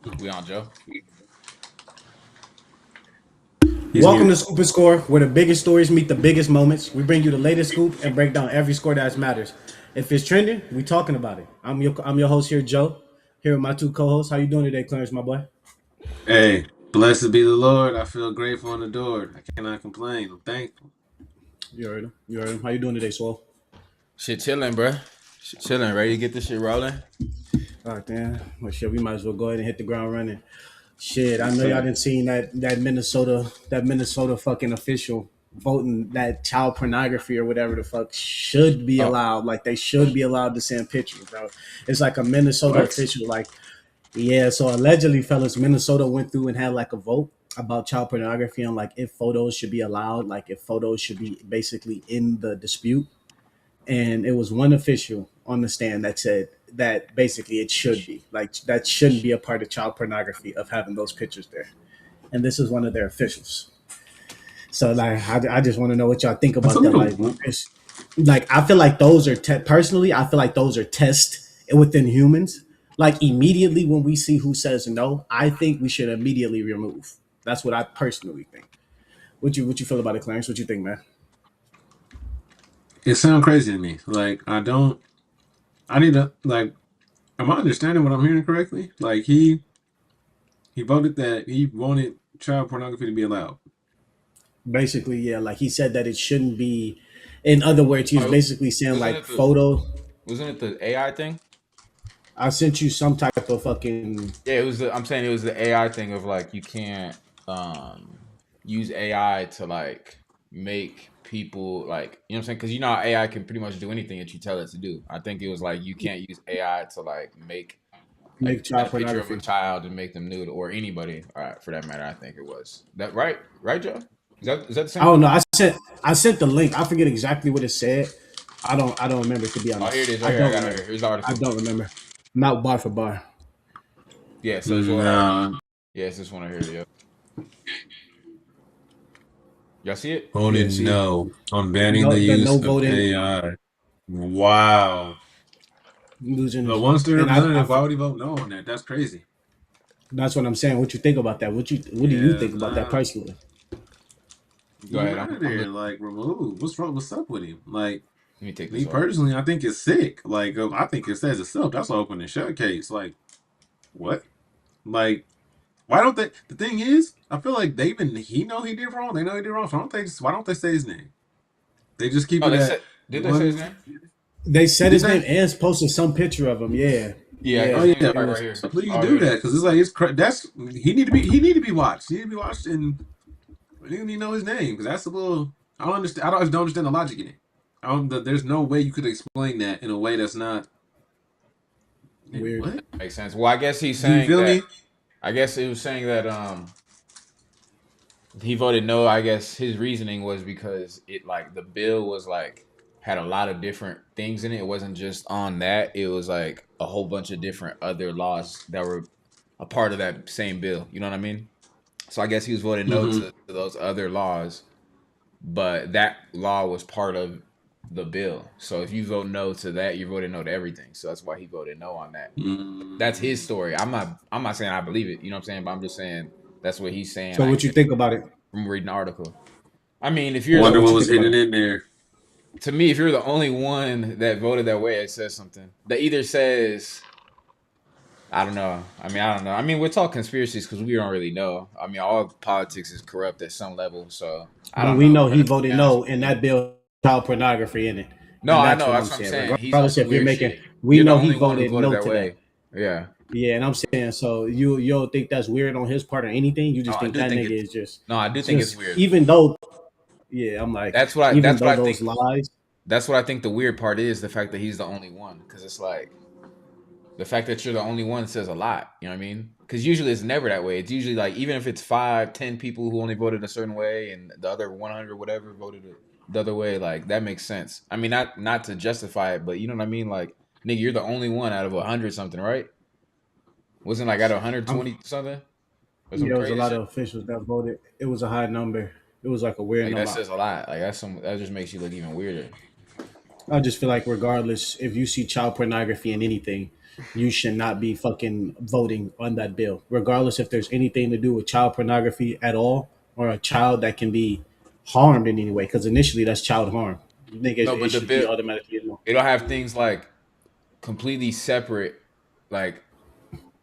We on Joe? He's Welcome to muted. Scoop and Score, where the biggest stories meet the biggest moments. We bring you the latest scoop and break down every score that matters. If it's trending, we talking about it. I'm your host here, Joe. Here with my two co-hosts. How you doing today, Clarence, my boy? Hey, blessed be the Lord. I feel grateful and adored. I cannot complain. I'm thankful. You heard him. You heard him. How you doing today, Swole? Shit chilling, bro. Shit chilling. Ready to get this shit rolling? All right, then. Well, shit, we might as well go ahead and hit the ground running. Shit, I Yes, know y'all sir. didn't see that Minnesota fucking official voting that child pornography or whatever the fuck should be Oh, allowed. Like they should be allowed to send pictures, bro. It's like a Minnesota What? official, like yeah. So allegedly, fellas, Minnesota went through and had like a vote about child pornography and like if photos should be allowed, like if photos should be basically in the dispute. And it was one official on the stand that said that basically it should be like that shouldn't be a part of child pornography of having those pictures there. And this is one of their officials. So like, I just want to know what y'all think That's a about that. Like, little. it's like I feel like those are personally, I feel like those are tests within humans. Like immediately when we see who says no, I think we should immediately remove. That's what I personally think. What you feel about it, Clarence? What you think, man? It sounds crazy to me. Like I don't. I need to like. Am I understanding what I'm hearing correctly? Like he voted that he wanted child pornography to be allowed. Basically, yeah, like he said that it shouldn't be. In other words, he was oh, basically saying wasn't like it the photo. wasn't it the AI thing? I sent you some type of fucking. Yeah, it was. I'm saying it was the AI thing of like you can't um use AI to like make people like you know what I'm saying because you know how AI can pretty much do anything that you tell it to do. I think it was like you can't use AI to like make like Make get child a picture of a pornography. child and make them nude or anybody for that matter. I think it was that right, Joe? Is that the I same don't thing? know. I sent the link. I forget exactly what it said. I don't remember, to be Oh, here it honest. is. I Right here. I don't got it right remember. here. Here's the I article. don't remember. Not bar for bar. Yeah. So it's what? No. Yeah, it's this one right here. Yep. Y'all see it? Yeah, Voted see no on banning the no the no use of voting AI. Wow. losing, But once they're and done it, why would he vote no on that? That's crazy. that's what I'm saying. What you think about that? What do you Yeah, think about that nah. personally? Go Get him ahead. out of I'm there. Like, remove. What's wrong? What's up with him? Like, let me take me this off. personally, I think it's sick. Like, I think it says itself. That's an open and shut case. Like, what? Like, why don't they? The thing is, I feel like he know he did wrong. They know he did wrong. So why don't they say his name? They just keep Oh, it they at said. Did they say his one. name? They said Did his name they? and posted some picture of him. Yeah, Yeah, Oh yeah. his name's yeah. It probably right was. here. So please Oh, here do it that is. because it's like that's he need to be watched. He need to be watched and he need to know his name because that's a little. I don't understand. I don't understand the logic in it. There's no way you could explain that in a way that's not. Weird. What? Makes sense. Well, I guess he's Do you saying feel that. me? I guess it was saying that he voted no. I guess his reasoning was because it like the bill was like had a lot of different things in it. It wasn't just on that. It was like a whole bunch of different other laws that were a part of that same bill. You know what I mean? So I guess he was voting no Mm-hmm. to those other laws, but that law was part of the bill. So if you vote no to that, you're voting no to everything. So that's why he voted no on that. That's his Mm. story. I'm not saying I believe it. You know what I'm saying? But I'm just saying that's what he's saying. So I what you guess think about it? from reading the article. I mean, if you're the So Wonder what what you was think about hidden it? in there. to me, if you're the only one that voted that way, it says something. That either says I don't know. I mean, I don't know. I mean, we're talking conspiracies because we don't really know. I mean, all politics is corrupt at some level. So I But don't we know. know he To be voted honest no, with and you. that bill child pornography in it, No, and I that's know. what That's I'm what I'm saying. saying. He's on Regardless, some if you're weird making, shit. we You're the know he only one who voted voted no that to that. way. Yeah. Yeah, and I'm saying, so you don't think that's weird on his part or anything? You No, just I think do that think nigga it's. is No, I do think it's just weird. even though, yeah, I'm like, even That's what though I think. those lies, That's what I think the weird part is the fact that he's the only one. Because it's like the fact that you're the only one says a lot. You know what I mean? Because usually it's never that way. It's usually like even if it's 5, 10 people who only voted a certain way, and the other 100 whatever voted the other way. Like that makes sense. I mean, not to justify it, but you know what I mean. Like nigga, you're the only one out of 100 something, right? Wasn't like out of I'm 120 something or some yeah, it was a crazy lot shit. of officials that voted. It was a high number. It was like a weird Like that number. says a lot. Like that just makes you look even weirder. I just feel like regardless if you see child pornography in anything, you should not be fucking voting on that bill, regardless if there's anything to do with child pornography at all or a child that can be harmed in any way. Because initially, that's child harm. You think No, it but the should be bill automatically a no. it'll have things like completely separate. Like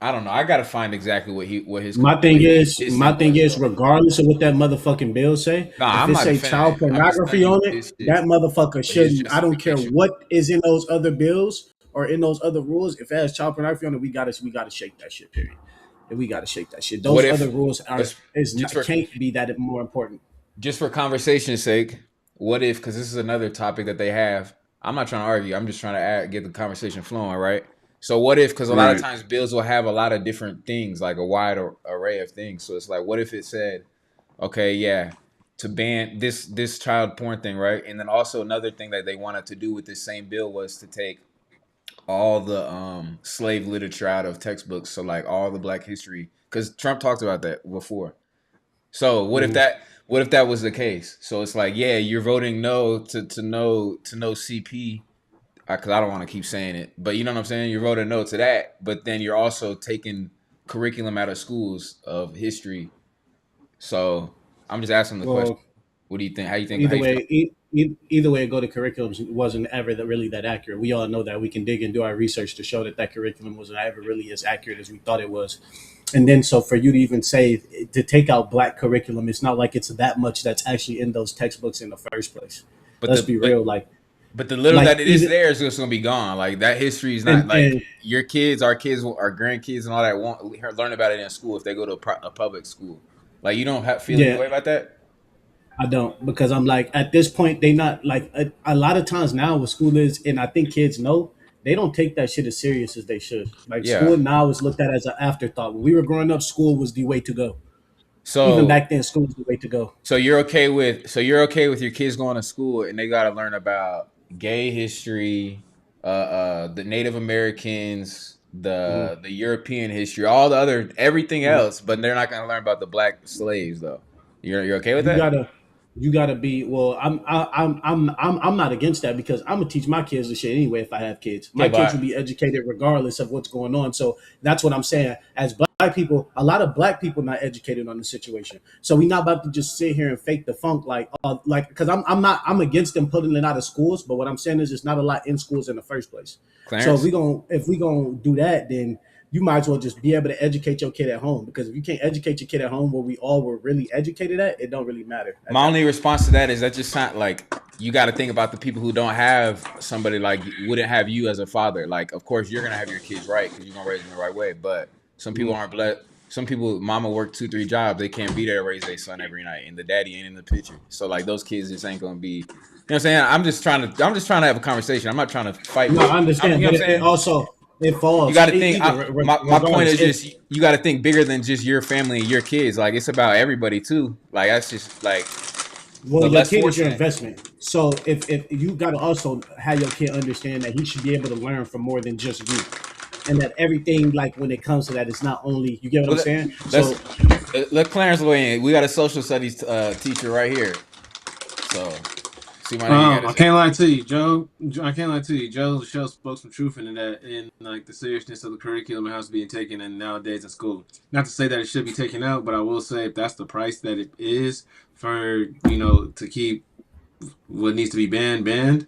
I don't know. I gotta find exactly what his My thing thing was is, though. regardless of what that motherfucking bill say, Nah, if I'm it not say defending child it. I'm just pornography telling you on what it, his shit, that motherfucker what his shouldn't. I don't care justification. what is in those other bills or in those other rules. If it has child pornography on it, we gotta shake that shit. Period. And we gotta shake that shit. What Those if other rules are let's is just not, for can't be that more important. just for conversation's sake, what if, because this is another topic that they have, I'm not trying to argue, I'm just trying to get the conversation flowing, right? So what if, because a lot of Right. times bills will have a lot of different things, like a wide array of things. So it's like, what if it said, okay, yeah, to ban this child porn thing, right? And then also another thing that they wanted to do with this same bill was to take all the slave literature out of textbooks. So like all the Black history, because Trump talked about that before. So Mhm. what if that was the case? So it's like, yeah, you're voting no to no CP, because I don't want to keep saying it, but you know what I'm saying. You're voting no to that, but then you're also taking curriculum out of schools of history. So I'm just asking the question. Well, What do you think? How you think? How either you feel? way, either way it go, the curriculum wasn't ever really that accurate. We all know that. We can dig and do our research to show that that curriculum wasn't ever really as accurate as we thought it was. And then, so for you to even say to take out black curriculum, it's not like it's that much that's actually in those textbooks in the first place. But Let's the be but real. but the little Like that it is even there is just gonna be gone. Like that history is not like and your kids, our kids, our grandkids, and all that won't learn about it in school if they go to a public school. Like you don't feel any yeah, way about that. I don't, because I'm like, at this point they not like a lot of times now with school is, and I think kids know, they don't take that shit as serious as they should. Like Yeah. school now is looked at as an afterthought. When we were growing up, school was the way to go. Even So back then, school was the way to go. you're okay with your kids going to school and they got to learn about gay history, the Native Americans, Mhm. the European history, all the other everything Mhm. else, but they're not going to learn about the black slaves though. You're okay with You that? gotta you gotta be well. I'm not against that, because I'm gonna teach my kids the shit anyway. If I have kids, Yeah, my kids will but be educated regardless of what's going on. So that's what I'm saying. As black people, a lot of black people not educated on the situation. So we not about to just sit here and fake the funk like because I'm against them putting it out of schools. But what I'm saying is it's not a lot in schools in the first place. So Clarence. if we gonna do that, then you might as well just be able to educate your kid at home, because if you can't educate your kid at home where we all were really educated at, it don't really matter at My that only point. response to that is that just sound like you got to think about the people who don't have somebody like wouldn't have you as a father. Like, of course, you're gonna have your kids right because you're gonna raise them the right way. But some people Mhm. aren't blessed. Some people, mama work 2, 3 jobs. They can't be there to raise their son every night, and the daddy ain't in the picture. So like those kids just ain't gonna be. You know what I'm saying? I'm just trying to have a conversation. I'm not trying to fight No, with I you. understand, You know what but I'm it saying? also it You falls got to think. either My point regardless is if just you got to think bigger than just your family and your kids. Like it's about everybody too. Like that's just like well, the your less kid is your fortunate. investment. So if you got to also have your kid understand that he should be able to learn from more than just you, and that everything, like when it comes to that, it's not only, you get what I'm Well, saying. let's So let Clarence weigh in. We got a social studies teacher right here. So see what you got to I say. can't lie to you, Joe. I can't lie to you, Joe. The show spoke some truth into that, in like the seriousness of the curriculum and how it's being taken in nowadays in school. Not to say that it should be taken out, but I will say if that's the price that it is for to keep what needs to be banned,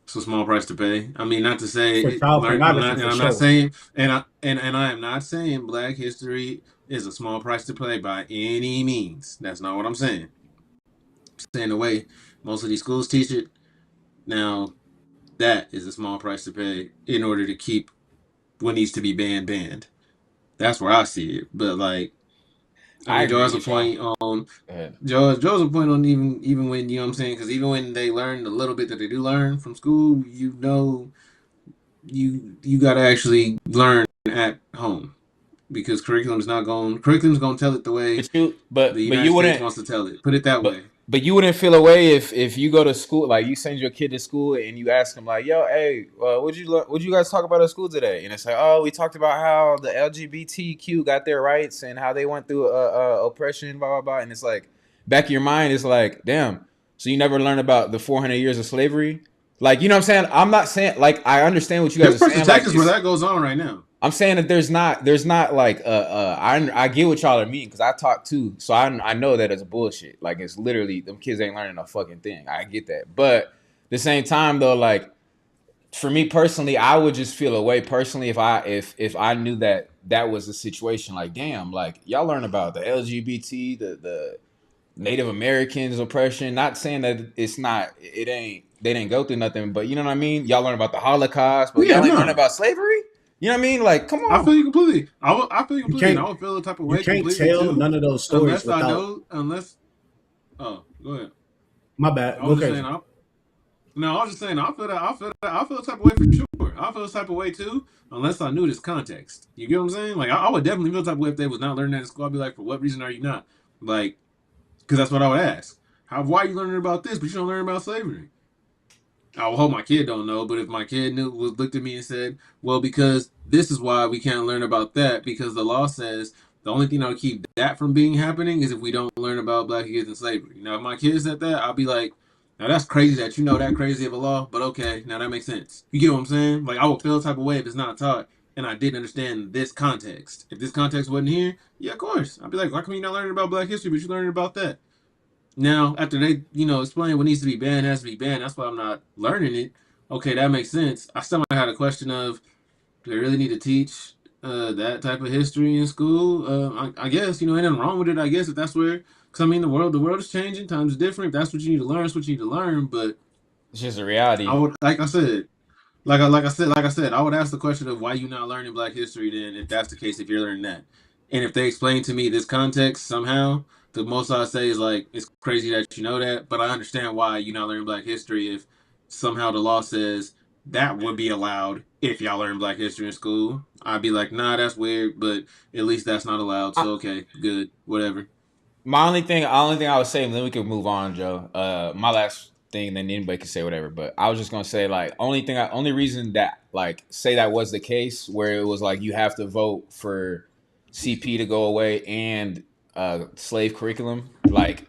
it's a small price to pay. I mean, not to say for child learn. I'm pornography, not, and for I'm not sure. saying, and I am not saying Black history is a small price to pay by any means. That's not what I'm saying. I'm saying the way most of these schools teach it now, that is a small price to pay in order to keep what needs to be banned. That's where I see it. But like, I I mean, Joe agree has a with y'all. point on Go ahead. Joe's a point on even when what I'm saying, because even when they learn the little bit that they do learn from school, you got to actually learn at home because curriculum's going to tell it the way But you the but United you States wouldn't wants to tell it. Put it that but way. but you wouldn't feel a way if you go to school, like you send your kid to school and you ask them like, yo, hey, what'd you guys talk about at school today? And it's like, oh, we talked about how the LGBTQ got their rights and how they went through oppression, blah blah blah. And it's like back of your mind, it's like, damn. So you never learned about the 400 years of slavery? Like, you know what I'm saying? I'm not saying like I understand what you guys There's are parts of saying. Like, Texas where that goes on right now. I'm saying that there's not like I get what y'all are meaning because I talk too, so I know that it's bullshit. Like it's literally them kids ain't learning a fucking thing. I get that, but at the same time though, like for me personally, I would just feel a way personally if I knew that that was the situation. Like damn, like y'all learn about the LGBT, the Native Americans oppression. Not saying that it's not it ain't they didn't go through nothing, but you know what I mean. Y'all learn about the Holocaust, but Yeah, y'all ain't learn no. about slavery. You know what I mean? Like, come I on. feel you completely. I feel you You completely, and can't I would feel the type of you way can't completely tell too, none of those stories unless I without. know, oh, go ahead. My bad. I Go was just saying, crazy. no, I was just saying, I feel the type of way for sure. I feel the type of way too, unless I knew this context. You get what I'm saying? Like, I would definitely feel the type of way if they was not learning that in school. I'd be like, for what reason are you not? Like, because that's what I would ask. Why are you learning about this, but you don't learn about slavery? I would hope my kid don't know, but if my kid looked at me and said, "Well, because this is why we can't learn about that, because the law says the only thing that will keep that from being happening is if we don't learn about black kids and slavery." Now, if my kid said that, I'll be like, "Now that's crazy that you know that crazy of a law, but okay, now that makes sense." You get what I'm saying? Like I would feel the type of way if it's not taught and I didn't understand this context. If this context wasn't here, yeah, of course, I'd be like, "Why come you not learning about Black history, but you learning about that?" Now, after they, explain what needs to be banned has to be banned, that's why I'm not learning it. Okay, that makes sense. I still might have a question of, do they really need to teach that type of history in school? I guess, ain't nothing wrong with it, I guess, if that's where, because I mean, the world is changing, times are different. If that's what you need to learn, it's what you need to learn. But It's just a I reality. would, like I said, I would ask the question of why you not learning Black history then, if that's the case, if you're learning that. And if they explain to me this context somehow, the most I say is like, it's crazy that you know that, but I understand why you not learning Black history if somehow the law says that would be allowed if y'all learn Black history in school. I'd be like, nah, that's weird, but at least that's not allowed. I, So okay, good, whatever. my only thing I would say, and then we can move on, Joe. My last thing, then anybody can say whatever. But I was just gonna say, like, only reason that, like, say that was the case, where it was like you have to vote for CP to go away and slave curriculum. Like,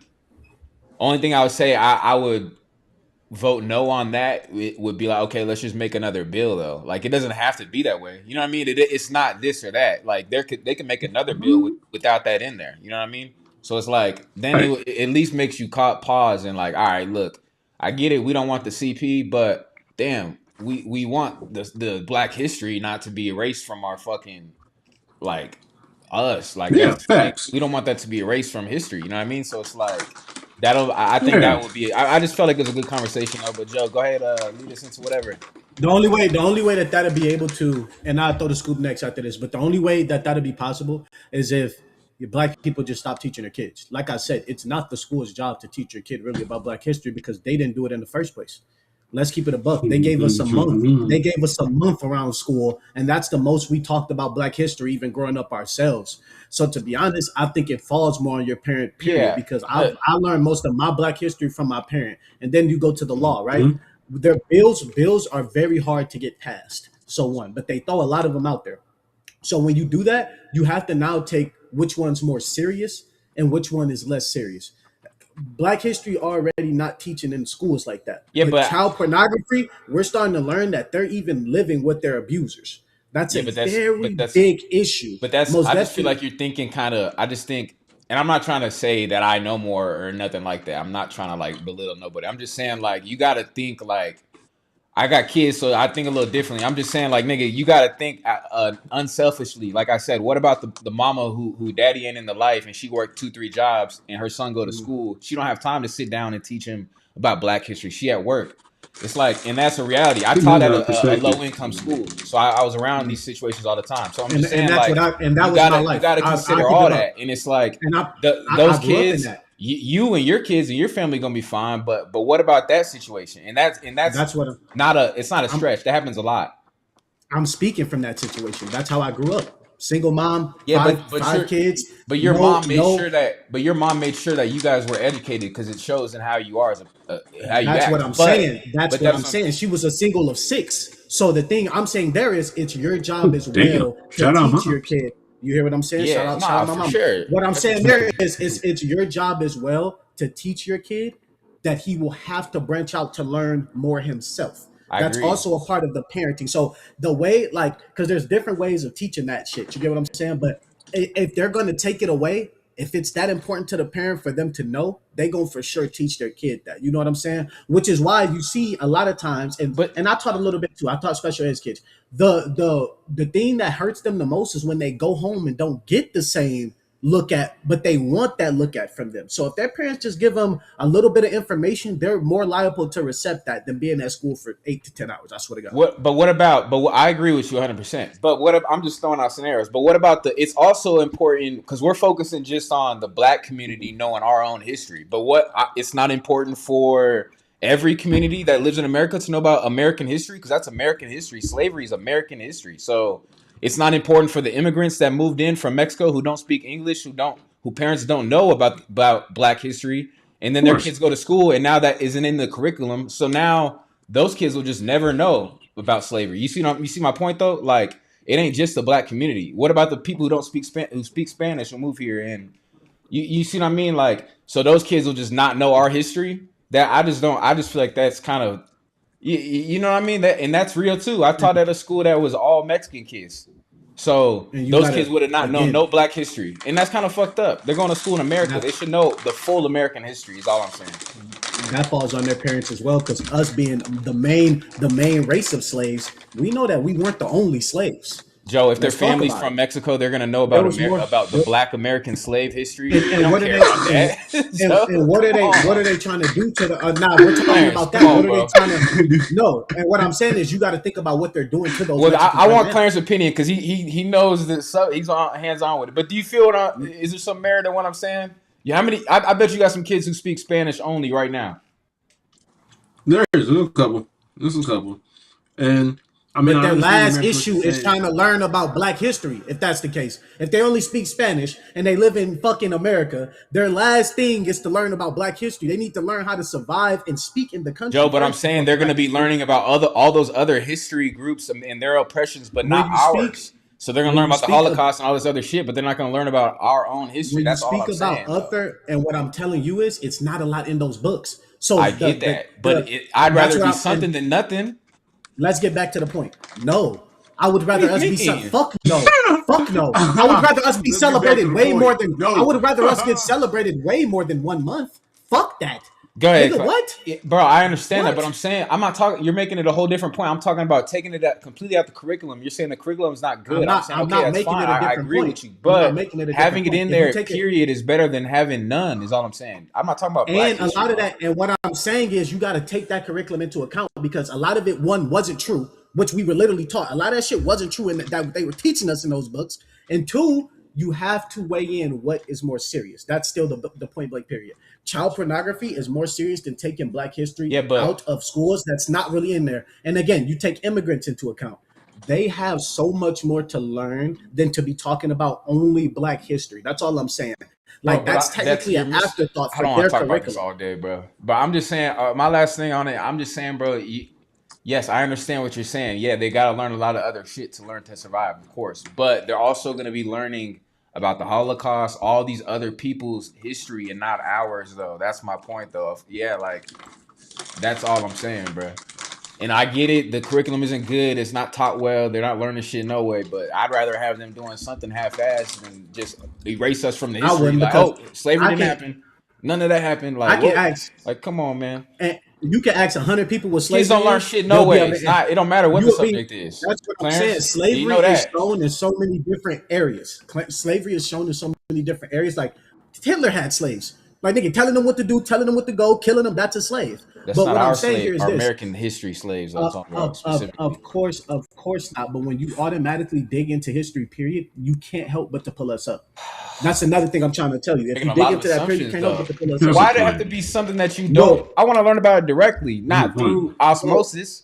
only thing I would say, I would vote no on that. It would be like, okay, let's just make another bill though. Like, it doesn't have to be that way. You know what I mean? It's not this or that. Like, they can make another bill without that in there. You know what I mean? So it's like then Right. it at least makes you pause and like, all right, look, I get it. We don't want the CP, but damn, we want the Black history not to be erased from our fucking like us. Like Yeah, that's like facts. we don't want that to be erased from history. You know what I mean? So it's like that'll. I think Yeah. that would be. I just felt like it was a good conversation though. But Joe, go ahead. Lead us into whatever. The only way that that'd be able to, and I'll throw the scoop next after this, but the only way that that'd be possible is if black people just stop teaching their kids. Like I said, it's not the school's job to teach your kid really about black history because they didn't do it in the first place. Let's keep it a buck. They gave us a month. They gave us a month around school, and that's the most we talked about black history even growing up ourselves. So to be honest, I think it falls more on your parent, period, Yeah, because I but I learned most of my black history from my parent. And then you go to the law, right? Mhm. Their bills are very hard to get passed. So one, but they throw a lot of them out there. So when you do that, you have to now take which one's more serious and which one is less serious. Black history already not teaching in schools like that. yeah, But but child pornography, we're starting to learn that they're even living with their abusers. That's yeah, a very that's big issue. but that's. Most I just feel definitely. like you're thinking kind of. I just think, and I'm not trying to say that I know more or nothing like that. I'm not trying to like belittle nobody. I'm just saying like you got to think like I got kids, so I think a little differently. I'm just saying, like, nigga, you gotta think unselfishly. Like I said, what about the mama who daddy ain't in the life and she worked 2 3 jobs and her son go to school? She don't have time to sit down and teach him about Black history. She at work. It's like, and that's a reality. I Keeping taught things at out of a perspective. low income school, so I was around these situations all the time. So I'm and just and saying, that's what like, I and that was my you life. gotta I consider keep all it up. that, and it's like And I those grew up in kids that. you and your kids and your family gonna be fine, but what about that situation? And that's That's what it's not a I'm stretch. That happens a lot. I'm speaking from that situation. That's how I grew up. Single mom, Yeah, five kids. your No, mom made no. sure that you guys were educated because it shows in how you are as how you That's what act. I'm saying. But That's what that's I'm saying. She was a single of six. So the thing I'm saying there is, it's your job as Damn. well to Shout out teach your moms. kid. You hear what I'm saying? yeah, Shout nah, out my for mama. sure. What I'm That's saying there respectable. is, it's your job as well to teach your kid that he will have to branch out to learn more himself. I That's agree. also a part of the parenting. So the way, like, because there's different ways of teaching that shit. You get what I'm saying? But if they're going to take it away, if it's that important to the parent for them to know, they gonna for sure teach their kid that. You know what I'm saying? Which is why you see a lot of times, and But I taught a little bit too. I taught special ed kids. The thing that hurts them the most is when they go home and don't get the same look at, but they want that look at from them. So if their parents just give them a little bit of information, they're more liable to accept that than being at school for 8 to 10 hours. I swear to God. what? But what about? I agree with you 100%. But what? I'm just throwing out scenarios. But what about the? It's also important because we're focusing just on the Black community knowing our own history. But it's not important for every community that lives in America to know about American history because that's American history. Slavery is American history. So it's not important for the immigrants that moved in from Mexico who don't speak English, who parents don't know about Black history, and then Of their course. kids go to school and now that isn't in the curriculum. So now those kids will just never know about slavery. You see my point though? Like it ain't just the Black community. What about the people who don't speak Spanish who move here and you see what I mean? Like so those kids will just not know our history. That I just don't. I just feel like that's kind of you know what I mean? And that's real too. I taught at a school that was all Mexican kids. So And you those gotta, kids would have not known again, no Black history. And that's kind of fucked up. They're going to school in America. that They should know the full American history is all I'm saying. that falls on their parents as well, because us being the main race of slaves, we know that we weren't the only slaves. Joe, if their Let's talk family's about from it. Mexico, they're going to know There about was more. about the Black American slave history. And, They and don't what are care they about and, that. Joe, and what are they come what are on. they trying to do to the nah, we're talking Clarence, about come that. on, What are they bro. trying to no? And what I'm saying is you got to think about what they're doing to those Well, Mexicans I right want now. Clarence's opinion because he knows that he's on hands on with it. But do you feel is there some merit in what I'm saying? Yeah, how many? I bet you got some kids who speak Spanish only right now. There's a couple. There's a couple. And I mean, But I their understand last America what you're issue is saying. trying to learn about Black history, if that's the case. If they only speak Spanish and they live in fucking America, their last thing is to learn about Black history. They need to learn how to survive and speak in the Joe, country but I'm first saying before they're going to Black be history. learning about all those other history groups and their oppressions, but When not you speak, ours. So they're going to when learn you about the speak of Holocaust and all this other shit, but they're not going to learn about our own history. when you That's all speak I'm about saying, though. other, and what I'm telling you is it's not a lot in those books. So I get that, but I'd that's rather what be I'm and something than nothing. let's get back to the point. No, I would What do rather you us be mean? fuck no. Fuck no. I would rather us be Let's get back to celebrated the way more point. than I No. would rather us get celebrated way more than 1 month. Fuck that. Go ahead, Nigga, what? Yeah, bro. I understand that, but I'm What? saying I'm not talking. You're making it a whole different point. I'm talking about taking it completely out the curriculum. You're saying the curriculum's not good. I'm saying I'm okay, not that's making fine. it a I different agree point. with you, I'm not but making it a different having it point. in If you there, take it period, is better than having none. Is all I'm saying. I'm not talking about Black and a history, lot of bro. that, and what I'm saying is you got to take that curriculum into account because a lot of it, one, wasn't true, which we were literally taught. A lot of that shit wasn't true, and that they were teaching us in those books. And two, you have to weigh in what is more serious. That's still the point blank period. Child pornography is more serious than taking Black history Yeah, out but of schools. That's not really in there. And again, you take immigrants into account. They have so much more to learn than to be talking about only Black history. That's all I'm saying. bro, Like that's technically you're an afterthought I for don't want their to talk about this curriculum. all day, bro. But I'm just saying. My last thing on it. I'm just saying, bro. Yes, I understand what you're saying. Yeah, they got to learn a lot of other shit to learn to survive, of course. But they're also going to be learning about the Holocaust, all these other people's history, and not ours, though. That's my point, though. Yeah, like that's all I'm saying, bro. And I get it. The curriculum isn't good. It's not taught well. They're not learning shit no way. But I'd rather have them doing something half-assed than just erase us from the I history. wouldn't Like, because oh, slavery I didn't can happen. None of that happened. I Like, can what? ask Like, come on, man. and you can ask 100 people what Kids don't slavery learn is, shit no they'll be way. able It's to not. It don't matter what you the will be subject is. that's what I'm saying. Clarence, you Slavery know is that. shown in so many different areas. Slavery is shown in so many different areas. Like Hitler had slaves. Like nigga, telling them what to do, telling them what to go, killing them, that's a slave. That's But not what I'm our saying slave. here is Our this. American history slaves. I'm talking about Of specifically. course not. But when you automatically dig into history, period, you can't help but to pull us up. That's another thing I'm trying to tell you. If Making you a dig lot of into that period, you assumptions, can't help but though. to pull us up. Here's the Why did it have to point. be something that you don't? No, I want to learn about it directly, Here's the not point. through well, osmosis.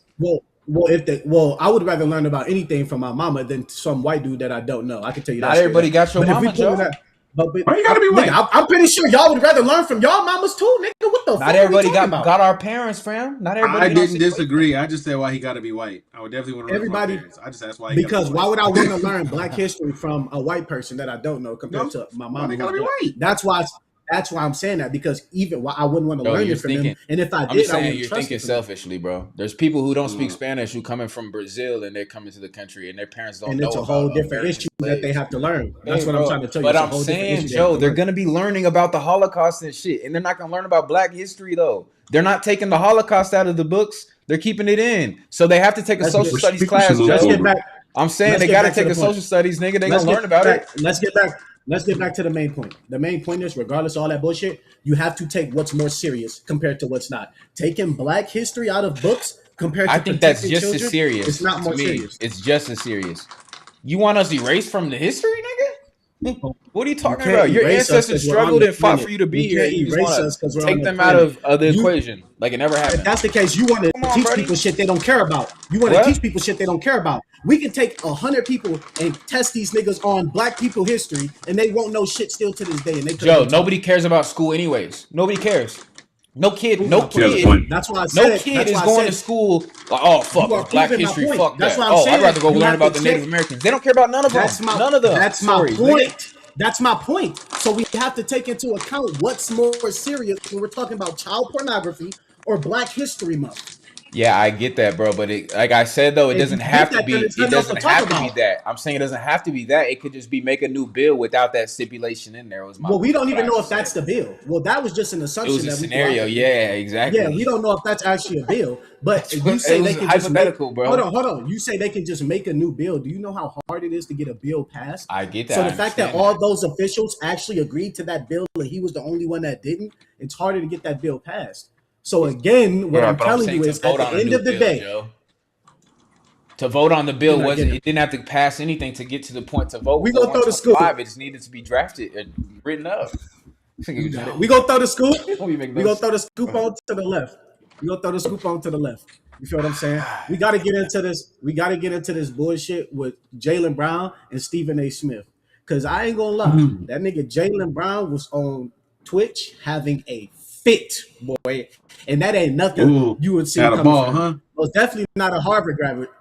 I would rather learn about anything from my mama than some white dude that I don't know. I can tell you that Not straight everybody up. got your But if we mama, put Joe. that, but Why you gotta be nigga, white? I'm pretty sure y'all would rather learn from y'all mamas too, nigga. What the fuck Not are we everybody talking got about? our parents, fam. Not everybody I in our didn't situation. disagree. I just said why he got to be white. I would definitely want to learn from my Everybody, parents. I just asked why he got to be because why would I want to white. learn Black history from a white person that I don't know compared No, to my why mama they who's gotta be Black? white? That's why. That's why I'm saying that, because even why I wouldn't want to Bro, learn you're it from him, thinking. and if I I'm just did, I saying wouldn't you're trust thinking it from him. selfishly, bro. There's people who don't speak Mm. Spanish who coming from Brazil and they're coming to the country and their parents don't And it's know a about whole different American issue that they slaves. have to learn. Hey, That's what I'm bro, trying to tell you. but It's a I'm whole different saying, issue they have Joe, to they're learn. gonna be learning about the Holocaust and shit, and they're not gonna learn about Black history though. They're not taking the Holocaust out of the books. They're keeping it in. So they have to take a Let's social get studies People should class, move let's Joe. get forward. back. I'm saying Let's they get got to back to take the a point. social studies, nigga. They Let's gonna get learn about back. it. Let's get back. Let's get back to the main point. The main point is, regardless of all that bullshit, you have to take what's more serious compared to what's not. Taking Black history out of books compared I to think that's protecting just as children is serious not to more me. serious. It's just as serious. You want us erased from the history, nigga? What are you You talking can't about? Your erase us ancestors because we're on struggled the and fought for planet. you to be You here, can't and you just want erase to us because we're on take the them out planet. of the You, equation like it never if happened. that's the case, you want to Come on, teach buddy. people shit they don't care about. You want to What? teach people shit they don't care about. We can take 100 people and test these niggas on Black people history, and they won't know shit still to this day, and they could have Joe, been taught. nobody cares about school anyways. Nobody cares. No kid, Prove my no He has a point. point. kid, That's why I no said. kid That's is why I going to said school like, oh you fuck, it's are Black proving my history. point. Fuck That's that. why I'm Oh, I'd saying rather go you learn have to about the Native check. Americans. They don't care about none of them. None of the That's my stories, nigga. point. That's my point. So we have to take into account what's more serious when we're talking about child pornography or Black History Month. Yeah, I get that, bro. But like I said, though, it If you doesn't get have to that, then be. there's It nothing else doesn't to talk have to be about. that. I'm saying it doesn't have to be that. It could just be make a new bill without that stipulation in there. Was my Well, we don't what I even know have if to say. that's the bill. Well, that was just an It was assumption a that we threw out scenario. there. Yeah, Yeah, we exactly. don't know if that's actually a bill. But you It say they was can just make. hypothetical, bro. Hold on. You say they can just make a new bill. Do you know how hard it is to get a bill passed? I get So that. the I fact that understand all that. those officials actually agreed to that bill and he was the only one that didn't, it's harder to get that bill passed. So again, what Yeah, I'm but I'm telling you saying to is, at vote the on a end new of the bill, day, Joe. To vote on the you're bill not wasn't. getting it. It didn't have to pass anything to get to the point to vote We for gonna throw the 125. scoop. It just needed to be drafted and written up. You got it. We gonna throw the scoop. Don't even make We no gonna sense. throw the scoop on to the left. We gonna throw the scoop on to the left. You feel what I'm saying? We got to get into this. We got to get into this bullshit with Jaylen Brown and Stephen A. Smith. Cause I ain't gonna lie, Mm. that nigga Jaylen Brown was on Twitch having a fit, boy, and that ain't nothing Ooh, you would see had a coming ball, from him. huh? Well, definitely not a Harvard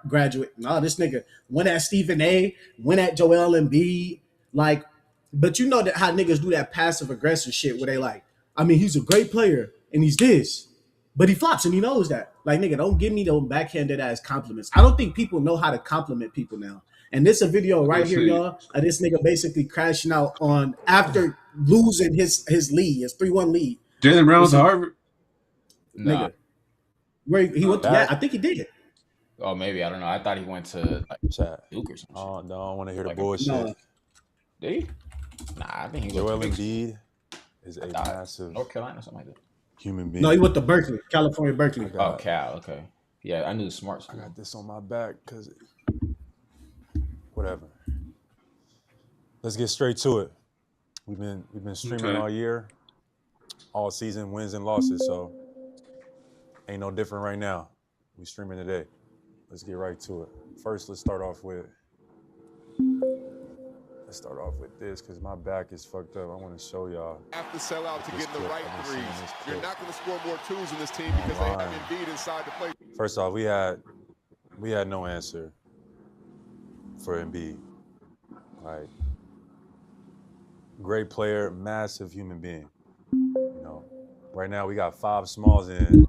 graduate. No, this nigga went at Stephen A. Went at Joel Embiid. Like, but you know that how niggas do that passive aggressive shit where they like, I mean, he's a great player and he's this, but he flops and he knows that. Like, nigga, don't give me those backhanded ass compliments. I don't think people know how to compliment people now. And this a video right Let's here, see. y'all, of this nigga basically crashing out on after losing his lead, his 3-1 lead. Jalen Brown This to is Harvard. Nah. nigga. Where he went to, yeah, That I think he did. Oh, maybe I don't know. I thought he went to like chat. Duke or some shit. I don't want to hear the Like bullshit. No. Did he? Nah, I think he went Joel to Big Embiid is a thought massive North Carolina or something like that. human being. No, he went to Berkeley, California, Berkeley. I Oh, got, Cal. Okay. Yeah, I knew the smart I school. got this on my back because whatever. Let's get straight to it. We've been streaming Okay. all year, all season, wins and losses. So ain't no different right now. We streaming today. Let's get right to it. First, let's start off with this because my back is fucked up. I want to show y'all. Have to sell out to this get the clip. right I've been seeing threes. this You're clip not going to score more twos in this team because they have online. Embiid inside the play. First off, we had no answer for Embiid. Like, great player, massive human being. You know, right now we got 5 smalls in,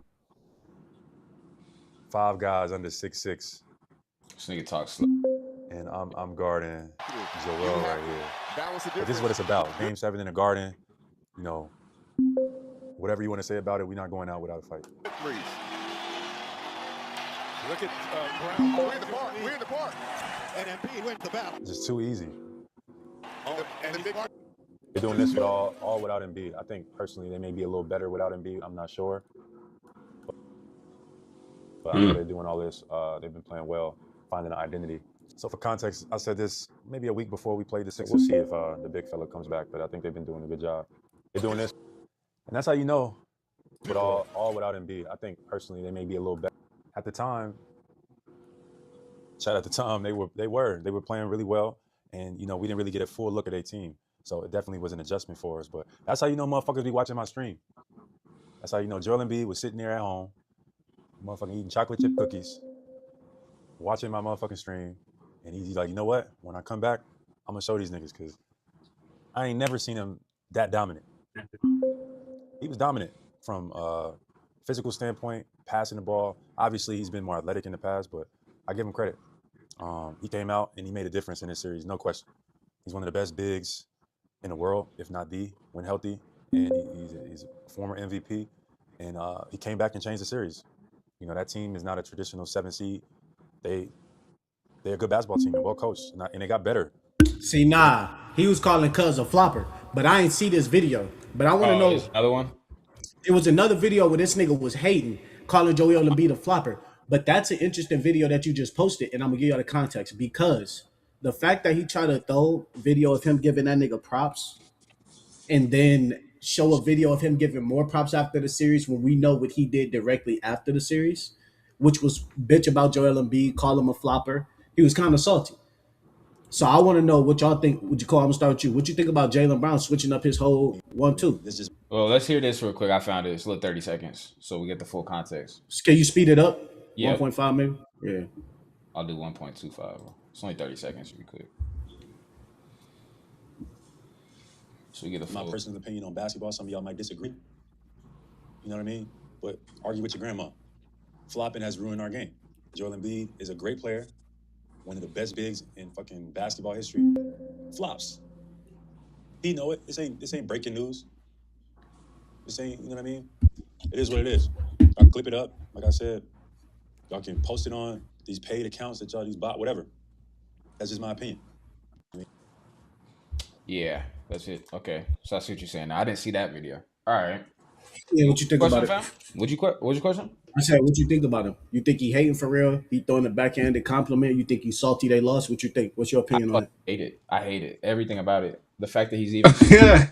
5 guys under 6'6", This nigga talks slow. and I'm guarding Joel right here. Balance the But difference. this is what it's about. Game 7 in the Garden. You know, whatever you want to say about it, we're not going out without a fight. Threes. Look at Brown. We're in the park. We're in the park. And Embiid wins the battle. It's just too easy. And the big They're doing this with all without Embiid. I think personally they may be a little better without Embiid. I'm not sure. But I know they're doing all this. They've been playing well, finding an identity. So for context, I said this maybe a week before we played the Sixers. We'll see if the big fella comes back, but I think they've been doing a good job. They're doing this. And that's how you know with all without Embiid. I think personally they may be a little better. At the time, they were playing really well. And, you know, we didn't really get a full look at their team. So it definitely was an adjustment for us. But that's how you know motherfuckers be watching my stream. That's how you know Joel Embiid was sitting there at home, motherfucking eating chocolate chip cookies, watching my motherfucking stream. And he's like, you know what? When I come back, I'm going to show these niggas because I ain't never seen him that dominant. He was dominant from physical standpoint, passing the ball. Obviously, he's been more athletic in the past, but I give him credit. He came out and he made a difference in this series, no question. He's one of the best bigs in the world, if not the, when healthy, and he's a former MVP. And he came back and changed the series. You know, that team is not a traditional 7 seed. They're a good basketball team and well coached, and they got better. See, nah, he was calling Cuz a flopper, but I ain't see this video. But I want to Oh, know. it's another one. It was another video where this nigga was hating, calling Joel Embiid a flopper. But that's an interesting video that you just posted, and I'm gonna give you the context because the fact that he tried to throw video of him giving that nigga props and then show a video of him giving more props after the series when we know what he did directly after the series, which was bitch about Joel Embiid, call him a flopper. He was kind of salty. So I want to know what y'all think. Would you call? I'm gonna start with you. What you think about Jaylen Brown switching up his whole 1-2? This just Well, let's hear this real quick. I found it. It's a little 30 seconds, so we get the full context. Can you speed it up? Yep. 1.5 maybe. Yeah. I'll do 1.25. It's only 30 seconds to be quick. So we get the my full. personal opinion on basketball. Some of y'all might disagree. You know what I mean? But argue with your grandma. Flopping has ruined our game. Joel Embiid is a great player, one of the best bigs in fucking basketball history. Flops. He know it. This ain't breaking news. This ain't, you know what I mean? It is what it is. Y'all clip it up, like I said. Y'all can post it on these paid accounts that y'all these bot, whatever. That's just my opinion. Yeah, that's it. Okay, so I see what you're saying. Now, I didn't see that video. All right. Yeah, what you think Question, about it? fam? What's your question? I said, what you think about him? You think he hating for real? He throwing a backhanded compliment? You think he's salty they lost? What you think? What's your opinion on it? Hate it. I hate it. Everything about it. The fact that he's even Yeah.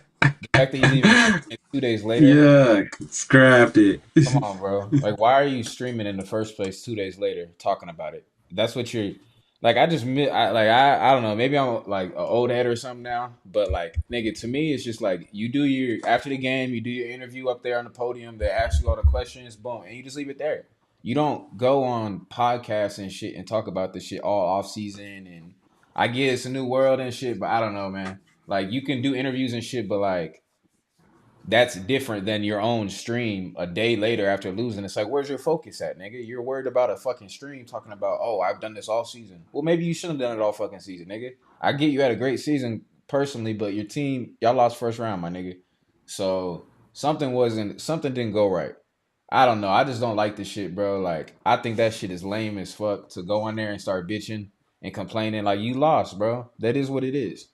2 days later. Yeah, scrapped it. Come on, bro. Like, why are you streaming in the first place 2 days later talking about it? That's what you're like. I don't know. Maybe I'm like an old head or something now, but like, nigga, to me, it's just like you do your after the game, you do your interview up there on the podium. They ask you all the questions, boom, and you just leave it there. You don't go on podcasts and shit and talk about this shit all off season. And I get it's a new world and shit, but I don't know, man. Like, you can do interviews and shit, but like, that's different than your own stream a day later after losing. It's like, where's your focus at, nigga? You're worried about a fucking stream talking about, oh, I've done this all season. Well, maybe you shouldn't have done it all fucking season, nigga. I get you had a great season personally, but your team, y'all lost first round, my nigga. So something didn't go right. I don't know. I just don't like this shit, bro. Like, I think that shit is lame as fuck to go on there and start bitching and complaining. Like, you lost, bro. That is what it is.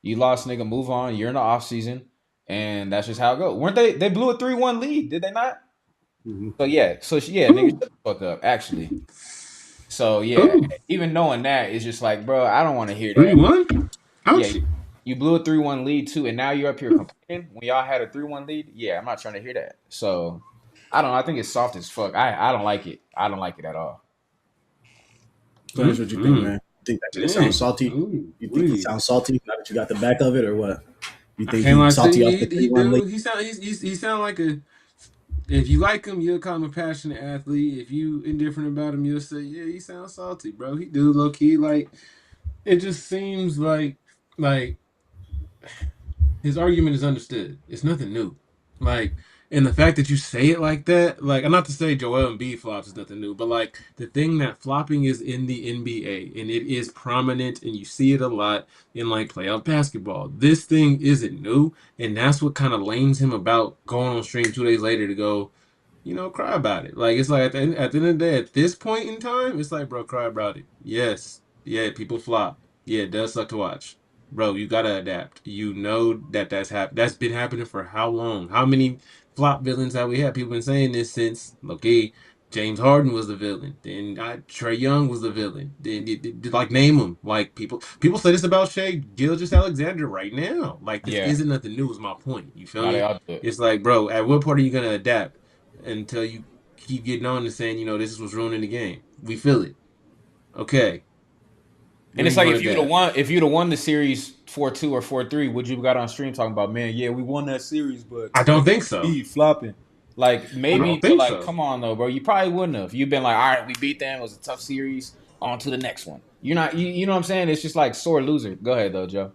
You lost, nigga. Move on. You're in the off season. And that's just how it goes. Weren't they? They blew a 3-1 lead, did they not? Mm-hmm. So yeah, nigga, shut the fuck up. Actually, so yeah, Ooh. even knowing that, it's just like, bro, I don't want to hear that. 3-1? Yeah, you blew a 3-1 lead too, and now you're up here complaining when y'all had a 3-1 lead. Yeah, I'm not trying to hear that. So I don't know. I think it's soft as fuck. I don't like it. I don't like it at all. So that's what you think, man. You think that shit sounds salty? Ooh, You think he wee. sounds salty now that you got the back of it, or what? You think Can't lie he's to salty you, off the he 3-1 do. lead? He sound like a. If you like him, you'll call him a passionate athlete. If you indifferent about him, you'll say, yeah, he sounds salty, bro. He do low key like. It just seems like his argument is understood. It's nothing new. Like, and the fact that you say it like that, like, I'm not to say Joel Embiid flops is nothing new, but like the thing that flopping is in the NBA and it is prominent and you see it a lot in like playoff basketball. This thing isn't new, and that's what kind of lames him about going on stream 2 days later to go, cry about it. Like, it's like at the end of the day, at this point in time, it's like, bro, cry about it. Yes, yeah, people flop. Yeah, it does suck to watch. Bro, you gotta adapt. You know that's been happening for how long? How many flop villains have we had? People been saying this since, okay, James Harden was the villain. Then Trey Young was the villain. Then like, name them. Like, people say this about Shea Gilgeous-Alexander right now. Like, this Yeah, isn't nothing new. Is my point. You feel no, they me? all do it. It's like, bro, at what point are you gonna adapt until you keep getting on and saying, this is what's ruining the game? We feel it. Okay. And When are it's you like gonna adapt? if you'd have won the series 4-2 or 4-3, would you have got on stream talking about, man, yeah, we won that series, but I don't think so. he flopping. Like, I maybe, don't but think like, so. come on though, bro. You probably wouldn't have. You've been like, all right, we beat them. It was a tough series. On to the next one. You're not, you know what I'm saying? It's just like sore loser. Go ahead though, Joe.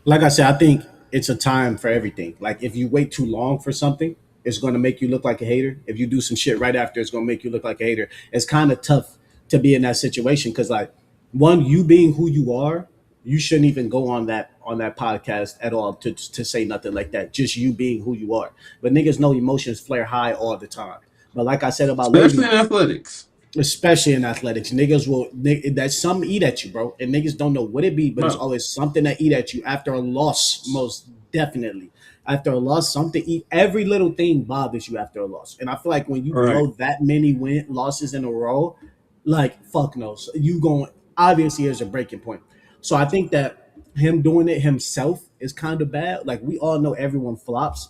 Like I said, I think it's a time for everything. Like if you wait too long for something, it's going to make you look like a hater. If you do some shit right after, it's going to make you look like a hater. It's kind of tough to be in that situation because, like, one, you being who you are, you shouldn't even go on that podcast at all to say nothing like that. Just you being who you are. But niggas know emotions flare high all the time. But like I said about Especially in Le'Veon, athletics. especially in athletics, that some eat at you, bro, and niggas don't know what it be, but it's No. always something that eat at you after a loss. Most definitely, after a loss, something eat. Every little thing bothers you after a loss, and I feel like when you Right. blow that many losses in a row, like fuck no, so you going obviously there's a breaking point. So I think that him doing it himself is kind of bad. Like we all know everyone flops,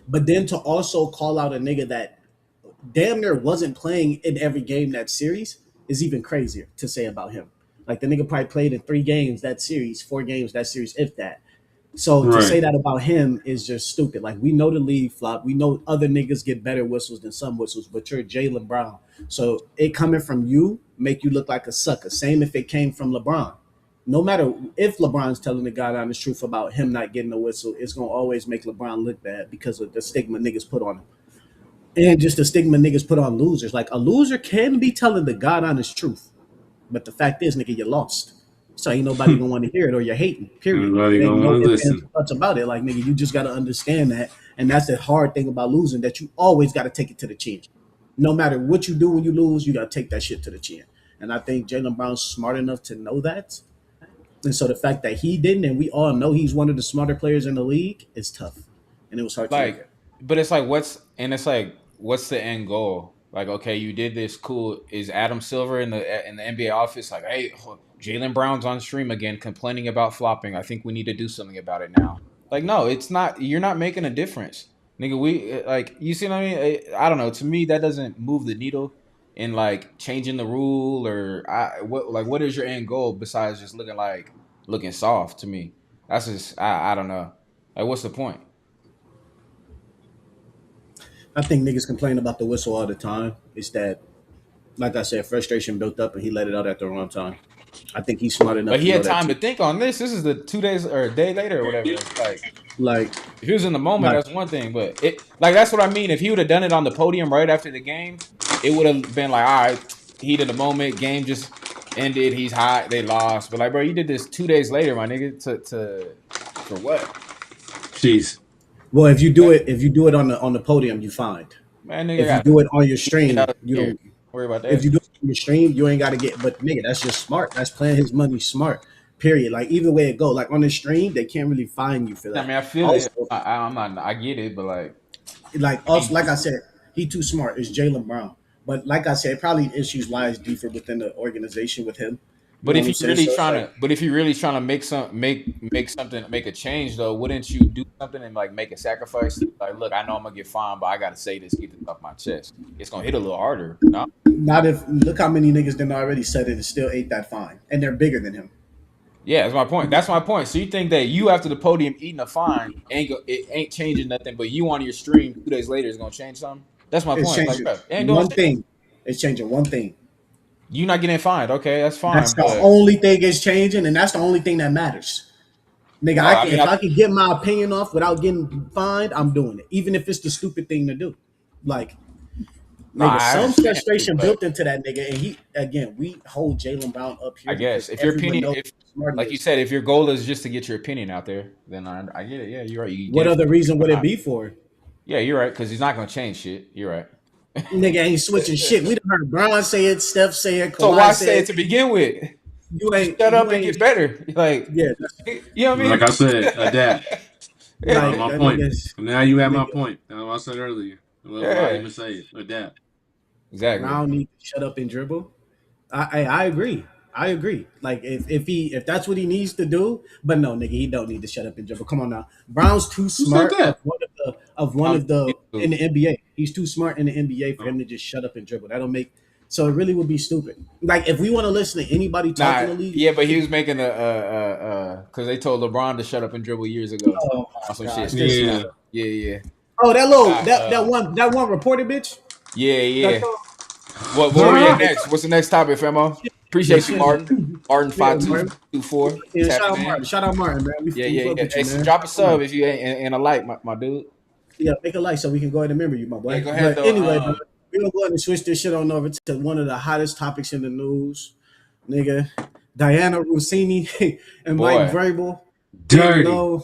but then to also call out a nigga that damn near wasn't playing in every game that series is even crazier to say about him. Like the nigga probably played in 3 games that series, 4 games that series, if that. So to say Right. that about him is just stupid. Like we know the league flop. We know other niggas get better whistles than some whistles, but you're Jaylen Brown. So it coming from you make you look like a sucker. Same if it came from LeBron. No matter if LeBron's telling the God honest truth about him not getting a whistle, it's gonna always make LeBron look bad because of the stigma niggas put on him and just the stigma niggas put on losers. Like a loser can be telling the God honest truth, but the fact is, nigga, you lost. So ain't nobody gonna want to hear it, or you're hating. Period. Everybody It ain't gonna no want to ifs ands listen. or buts about it. Like nigga, you just gotta understand that, and that's the hard thing about losing. That you always gotta take it to the chin. No matter what you do when you lose, you gotta take that shit to the chin. And I think Jaylen Brown's smart enough to know that. And so the fact that he didn't, and we all know he's one of the smarter players in the league, is tough. And it was hard to look Like, at. but it's like what's the end goal? Like, okay, you did this, cool. Is Adam Silver in the NBA office like, hey, Jaylen Brown's on stream again, complaining about flopping. I think we need to do something about it now. Like, no, it's not. You're not making a difference, nigga. We like, you see what I mean? I don't know. To me, that doesn't move the needle in like changing the rule or what is your end goal besides just looking soft to me? That's just I don't know. Like, what's the point? I think niggas complain about the whistle all the time. It's that, like I said, frustration built up and he let it out at the wrong time. I think he's smart enough But to he know had that time too. to think on this. This is the 2 days or a day later or whatever. It's like Like, if he was in the moment, like that's one thing. But it like that's what I mean. If he would have done it on the podium right after the game, it would have been like, all right, heat of the moment, game just ended. He's hot, they lost. But like, bro, you did this 2 days later, my nigga. To for what? Jeez. well, Like, if you do it on the podium, you find. man, nigga If you got do it on your 8 stream, hours you here. don't. Don't worry about If that. you do it on your stream, you ain't got to get. But nigga, that's just smart. That's playing his money smart. Period. Like either way it go. Like on the stream, they can't really find you for I that. mean, I feel it. Also, I'm not. I get it, but like I said, he too smart. It's Jaylen Brown. But like I said, probably issues lies deeper within the organization with him. You but know if what I'm you saying? really So it's trying like to, but if you really trying to make something, make a change though, wouldn't you do something and like make a sacrifice? Like, look, I know I'm gonna get fined, but I gotta say this, get this off my chest. It's gonna hit a little harder. No, not if look how many niggas done already said it and still ain't that fine. And they're bigger than him. yeah, that's my point. That's my point. So you think that you after the podium eating a fine it ain't changing nothing, but you on your stream 2 days later is gonna change something? That's my It's point. Like, changing bro, it ain't doing one shit. thing. It's changing one thing. You not getting fined, okay? That's That's fine, the but only thing is changing, and that's the only thing that matters. Nigga, no, I I can mean, if I can get my opinion off without getting fined, I'm doing it. Even if it's the stupid thing to do. Like, no, nigga, I some understand, frustration but built into that nigga. And he again, we hold Jaylen Brown up I here guess because if your everyone opinion, knows if how smart he like you is. said, if your goal is just to get your opinion out there, then I get it. Yeah, you're right. You get What it. other reason would it be for? Yeah, you're right. Because he's not gonna change shit. You're right. Nigga ain't switching shit. We done heard Brown say it, Steph say it, So Kawhi why say say it it. to begin with? Just shut up You and ain't get better. Like, yeah, you know what I Like mean? I said, adapt. Yeah, like My that point. nigga's Now you have my nigga point. That's what I said earlier. What I yeah, even say it. Adapt. exactly. Brown need to shut up and dribble. I agree. I agree. Like if that's what he needs to do, but no, nigga, he don't need to shut up and dribble. Come on now. Brown's too Who said smart that? of one of the in To. the NBA. He's too smart in the NBA for him to just shut up and dribble. That'll make so it really would be stupid. Like if we want to listen to anybody talk in Nah, the league, yeah, but he was making because they told LeBron to shut up and dribble years ago oh on my some shit. gosh, this Speaking Yeah. nigga. of, yeah, yeah, Oh, that little uh, that one reporter bitch. yeah, That yeah. told, What were we at Ah! next? What's the next topic, Femo? yeah, Appreciate you, shit. Martin. Martin Yeah, five two Martin. two four Yeah, shout tapping out in. Martin. Shout out Martin, man. Yeah, We yeah, fuck yeah. with Hey, you, so man. drop a Come on. sub if you ain't and a like, my dude. Yeah, make a like so we can go ahead and remember you, my boy. Yeah, go ahead But anyway, though. bro, we're gonna go ahead and switch this shit on over to one of the hottest topics in the news, nigga. Dianna Russini and Mike Boy, Vrabel getting Dirty. low.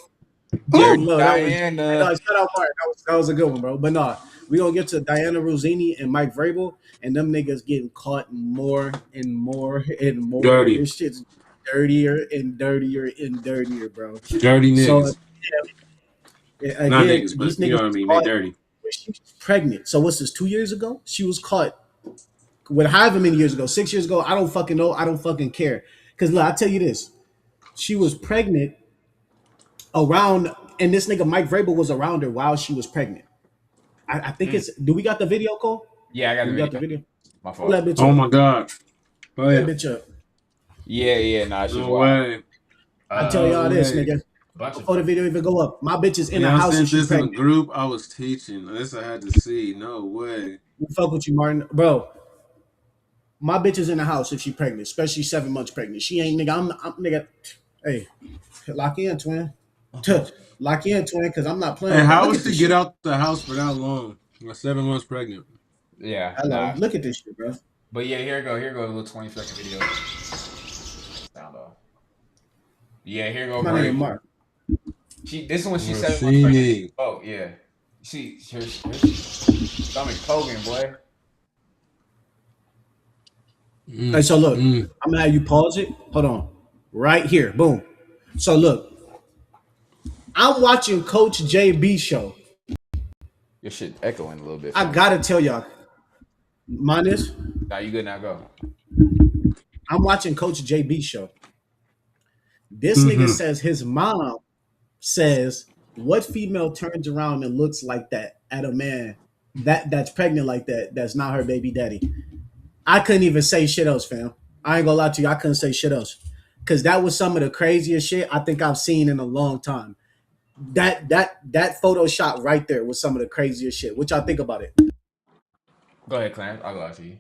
Dirty Getting low. That was Diana. shout out Mark. That was a good one, bro. But no, we gonna get to Dianna Russini and Mike Vrabel, and them niggas getting caught more and more and more. Dirty. This shit's dirtier and dirtier and dirtier, bro. Dirty So niggas. Not again, niggas, these but you know niggas what I was mean. They caught dirty. when she was pregnant. So what's this? 2 years ago, she was caught. With however many years ago, 6 years ago, I don't fucking know. I don't fucking care. Because look, I tell you this, she was pregnant around, and this nigga Mike Vrabel was around her while she was pregnant. I think it's. Do we got the video, Cole? Yeah, I got Do the we got the video. video? My Pull fault. that bitch Oh up. my god. Go Pull that ahead. bitch up. Yeah, nah, she's No wild. way. I tell y'all No this, way. nigga. Bunch of Before the video even go up, my bitch is in the Yeah, I house and sent she this in a pregnant. group. I was teaching. This I had to see. No way. We fuck with you, Martin, bro. My bitch is in the house if she pregnant, especially 7 months pregnant. She ain't nigga. I'm nigga. Hey, lock in, twin. Lock in, twin, because I'm not playing. Hey, how Look would at she this get shit. out the house for that long? Like 7 months pregnant. Yeah, Hello. nah. Look at this shit, bro. But yeah, here go a little 20-second video. Sound off. Yeah, here go My name is Vrabel. Mark. This is when she's 7 months pregnant. Russini. Oh yeah, her stomach poking, boy. Hey, so look, I'm gonna have you pause it. Hold on. Right here. Boom. So look, I'm watching Coach JB show. Your shit echoing a little bit. I gotta tell y'all. Mind this? Nah, you good now? Go. I'm watching Coach JB show. This nigga says his mom says, what female turns around and looks like that at a man that's pregnant like that, that's not her baby daddy? I couldn't even say shit else, fam. I ain't gonna lie to you. I couldn't say shit else. Cause that was some of the craziest shit I think I've seen in a long time. That photo shot right there was some of the craziest shit. What y'all think about it? Go ahead, Clarence. I'll go after you.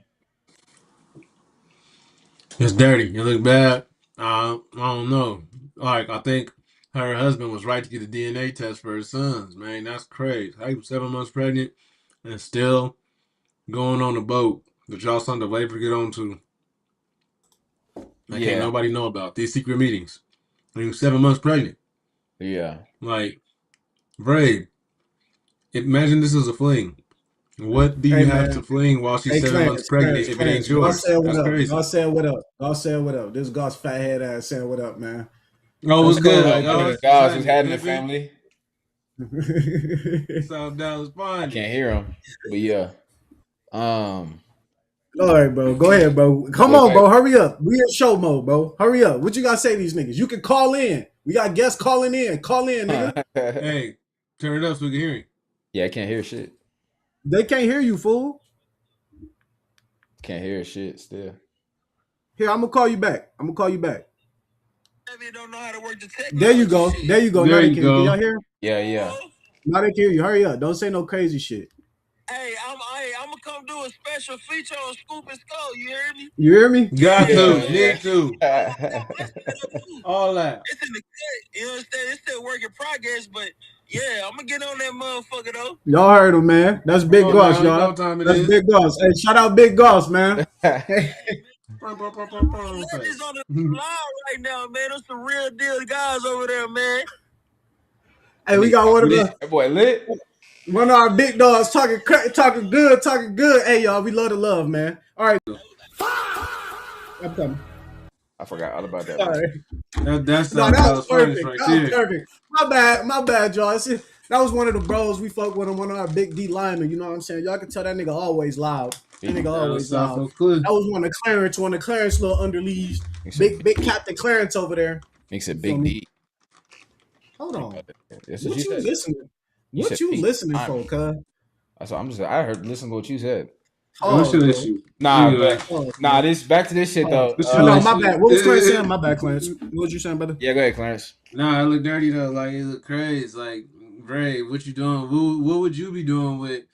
It's dirty. It look bad. I don't know. Like, I think her husband was right to get a DNA test for her sons, man. That's crazy. How you 7 months pregnant and still going on the boat that y'all son to wait to get onto. That can't nobody know about. These secret meetings. And you 7 months pregnant. Yeah. Like, Brave, imagine this is a fling. What do Hey you have man. to fling while she's Hey 7 months pregnant if it ain't yours? That's crazy. God said what up. God said what up. This God's fat head ass saying what up, man. Oh, what's That's cool, good? right Guys, Guys, what's happening, family? South Dallas I Bonnie. can't hear him, but yeah. All right, bro. Go ahead, bro. Come on, bro. Hurry up. We in show mode, bro. Hurry up. What you gotta say to these niggas? You can call in. We got guests calling in. Call in, nigga. Hey, turn it up so we can hear you. Yeah, I can't hear shit. They can't hear you, fool. Can't hear shit still. Here, I'm gonna call you back. I'm gonna call you back. Don't know how to work the There you go. There you go. There Now they you can. go. Can y'all hear? Yeah. Now they can hear you. Hurry up. Don't say no crazy shit. Hey, I'm gonna come do a special feature on Scoop and Skull. You hear me? You hear me? Got to. Yeah. Need to. It's All that. in the cut. You understand? It's still work in progress, but yeah, I'm gonna get on that motherfucker though. Y'all heard him, man. That's Big Come on Goss, now, you know y'all. what time it That's is. Big Goss. Hey, shout out Big Goss, man. Legends on the line right now, man. There's some real deal guys over there, man. Hey, we got That boy lit. one of our big dogs talking good. Hey, y'all, we love the love, man. All right. I'm coming. I forgot all about that. Sorry. That's No, South that Dallas was Bonnie perfect. right That was there. perfect. My bad, y'all. That was one of the bros. We fuck with him, one of our big D linemen. You know what I'm saying? Y'all can tell that nigga always loud. That nigga always loud. That was one of Clarence little underleaves. Big Captain Clarence over there. Makes it Big D. Hold on. That's What what you said. listening? You What said you Big listening time. for, cuz? That's what I'm just. I heard. Listen to what you said. What's your issue? Nah, Anyway. but this back to this shit though. No, my bad. What was Clarence saying? My bad, Clarence. What was you saying, brother? Yeah, go ahead, Clarence. Nah, it look dirty though. Like it look crazy. Like Ray, what you doing? What would you be doing with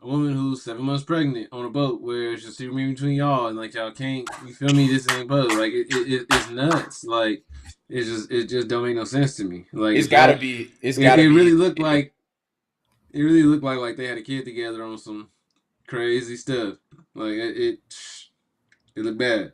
a woman who's 7 months pregnant on a boat where it's just secret meeting between y'all and like y'all can't? You feel me? This ain't boat. Like it's nuts. Like it just don't make no sense to me. Like It's gotta be. It really looked like It really looked like they had a kid together on some crazy stuff. Like it looked bad.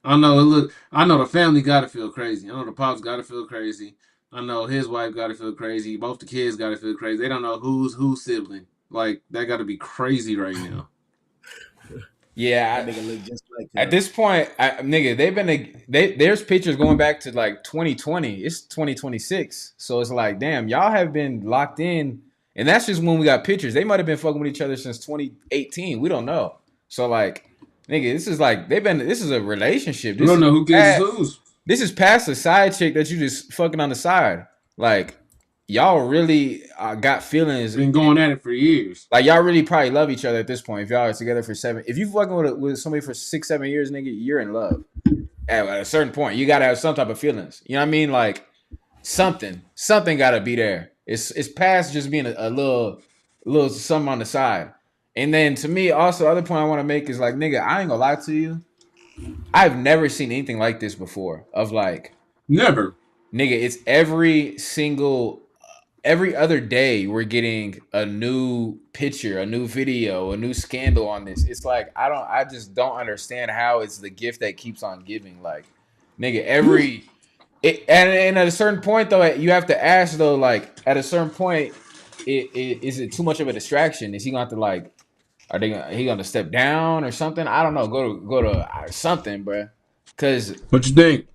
I know it look. I know the family got to feel crazy. I know the pops got to feel crazy. I know his wife got to feel crazy. Both the kids got to feel crazy. They don't know who's sibling. Like that got to be crazy right now. Yeah, That nigga look just like at this point, nigga, there's pictures going back to like 2020. It's 2026, so it's like, damn, y'all have been locked in, and that's just when we got pictures. They might have been fucking with each other since 2018. We don't know. So like, nigga, this is like this is a relationship. We don't know who kids who's. This is past the side chick that you just fucking on the side. Like, y'all really got feelings. Been going at it for years. Like, y'all really probably love each other at this point. If y'all are together for 7, if you fucking with somebody for 6-7 years, nigga, you're in love. At a certain point, you gotta have some type of feelings. You know what I mean? Like, something gotta be there. It's past just being a little something on the side. And then to me, also, the other point I want to make is like, nigga, I ain't gonna lie to you. I've never seen anything like this before. Of like, never, nigga, it's every other day we're getting a new picture, a new video, a new scandal on this. It's like I just don't understand how it's the gift that keeps on giving. Like, nigga, and at a certain point though, you have to ask though, like at a certain point, is it too much of a distraction? Is he going to have to like? He gonna step down or something? I don't know. Go to something, bro. Cause what you think?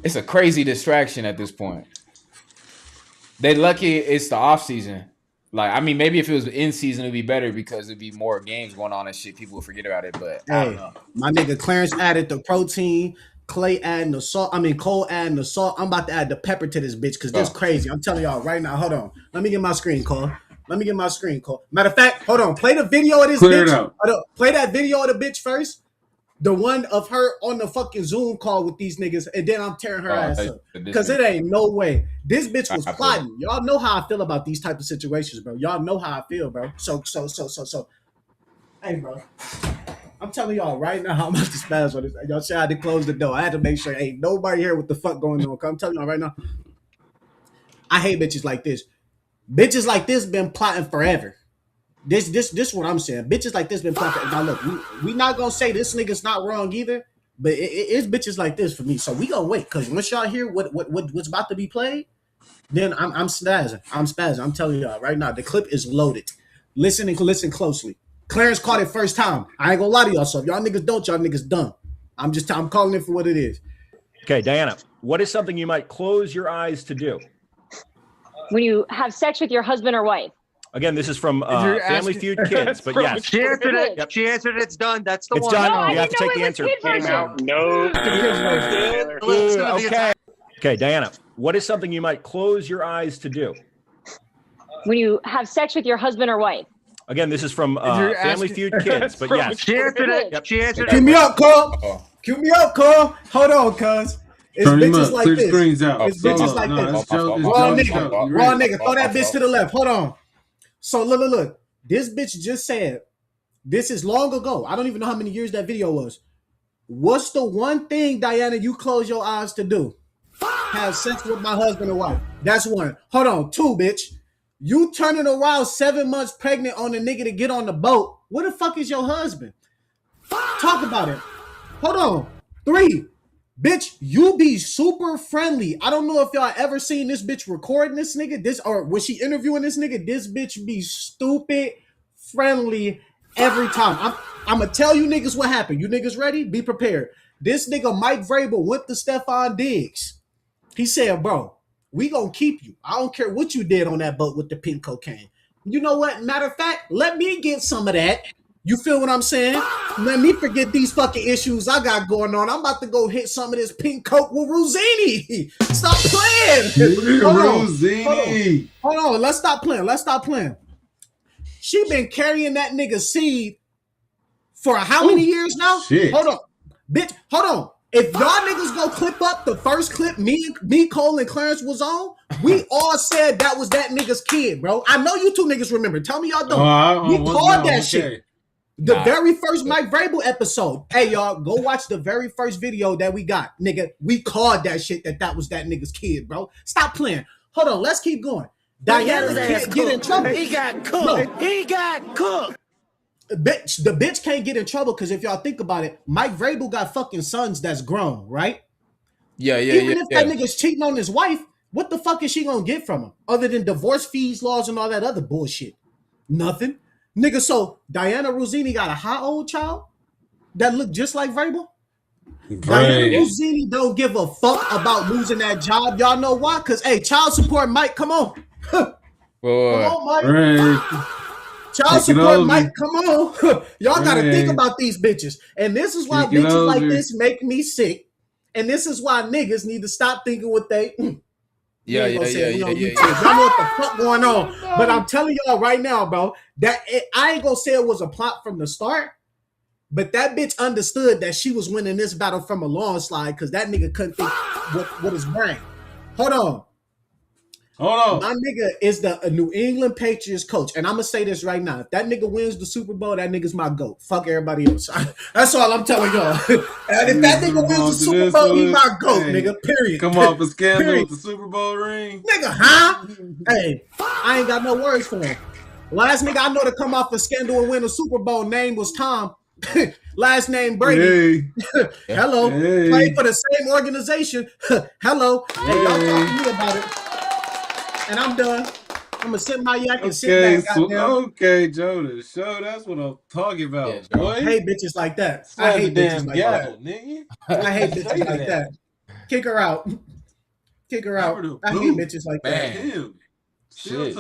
It's a crazy distraction at this point. They lucky it's the off season. Like, I mean, maybe if it was in season, it'd be better because it'd be more games going on and shit. People would forget about it. But I don't know. My nigga Clarence added the protein. Clay adding the salt. I mean, Cole adding the salt. I'm about to add the pepper to this bitch because this crazy. I'm telling y'all right now. Hold on. Let me get my screen, Cole. Matter of fact, hold on. Play the video of this bitch. Play that video of the bitch first. The one of her on the fucking Zoom call with these niggas, and then I'm tearing her ass up. Because it ain't no way. This bitch was plotting. Y'all know how I feel about these type of situations, bro. Y'all know how I feel, bro. So. Hey, bro. I'm telling y'all right now, I'm about to spaz on this. Y'all say I had to close the door. I had to make sure ain't nobody here what the fuck going on. I'm telling y'all right now. I hate bitches like this. Bitches like this been plotting forever. This what I'm saying. Bitches like this been plotting. Now look, we not gonna say this nigga's not wrong either, but it's bitches like this for me. So we gonna wait because once y'all hear what's about to be played, then I'm spazzing. I'm telling y'all right now, the clip is loaded. Listen closely. Clarence caught it first time. I ain't gonna lie to y'all. So if y'all niggas don't, y'all niggas dumb. I'm calling it for what it is. Okay, Dianna, what is something you might close your eyes to do? When you have sex with your husband or wife. Again, this is from Family Feud Kids, but yes. She answered it. Yep. She answered it. It's done. That's the it's one. done. No, you have to take the answer. No. Okay. Okay, Dianna, what is something you might close your eyes to do? When you have sex with your husband or wife. Again, this is from Family Feud Kids, but yes. She answered it. Yep. She answered it. Cue me up, Cole. Cue me up, Cole. Hold on, cuz. It's Turn bitches like Clear this. screens out. It's bitches like this. Raw nigga. Throw that bitch to the left. Hold on. So look. This bitch just said, this is long ago. I don't even know how many years that video was. What's the one thing, Dianna, you close your eyes to do? Have sex with my husband or wife. That's one. Hold on. 2, bitch. You turning around 7 months pregnant on a nigga to get on the boat. Where the fuck is your husband? Talk about it. Hold on. 3. Bitch, you be super friendly. I don't know if y'all ever seen this bitch recording this nigga. Or was she interviewing this nigga? This bitch be stupid friendly every time. I'm gonna tell you niggas what happened. You niggas ready? Be prepared. This nigga Mike Vrabel went to Stephon Diggs. He said, bro, we gonna keep you. I don't care what you did on that boat with the pink cocaine. You know what? Matter of fact, let me get some of that. You feel what I'm saying? Let me forget these fucking issues I got going on. I'm about to go hit some of this pink coke with Ruzzini. Stop playing. Hold on. Let's stop playing. She been carrying that nigga seed for how many years now? Shit. Hold on. Bitch, hold on. If y'all niggas go clip up the first clip me, Cole, and Clarence was on, we all said that was that nigga's kid, bro. I know you two niggas remember. Tell me y'all don't. We called that shit. The very first Mike Vrabel episode. Hey, y'all, go watch the very first video that we got. Nigga, we called that shit that was that nigga's kid, bro. Stop playing. Hold on, let's keep going. Diana can't get in trouble. He got cooked. No. He got cooked. Bitch, the bitch can't get in trouble because if y'all think about it, Mike Vrabel got fucking sons that's grown, right? Yeah. Even if that nigga's cheating on his wife, what the fuck is she gonna get from him other than divorce fees, laws, and all that other bullshit? Nothing, nigga. So Dianna Russini got a how old child that look just like Vrabel? Dianna Russini don't give a fuck about losing that job. Y'all know why? Because hey, child support, Mike, come on, come on, Mike. Child support, Mike, come on. Y'all got to think about these bitches. And this is why bitches like this make me sick. And this is why niggas need to stop thinking what they... Yeah. Y'all know what the fuck going on. But I'm telling y'all right now, bro, I ain't going to say it was a plot from the start, but that bitch understood that she was winning this battle from a long slide because that nigga couldn't think what his brain. Hold on. My nigga is the New England Patriots coach. And I'm going to say this right now. If that nigga wins the Super Bowl, that nigga's my GOAT. Fuck everybody else. That's all I'm telling y'all. And if that nigga wins the Super Bowl, he my GOAT, nigga. Period. Come off a scandal with the Super Bowl ring. Nigga, huh? Hey, I ain't got no words for him. Last nigga I know to come off a scandal and win a Super Bowl name was Tom. Last name Brady. Hello. Played for the same organization. Hello. Hey, y'all talk to me about it. And I'm done. I'm gonna sit my yak and sit back. Okay, Joe, the show. That's what I'm talking about. Boy. I hate bitches like that. I hate bitches like that. Nigga. I hate bitches like that. Kick her out. Kick her out. I hate bitches like that. Shit.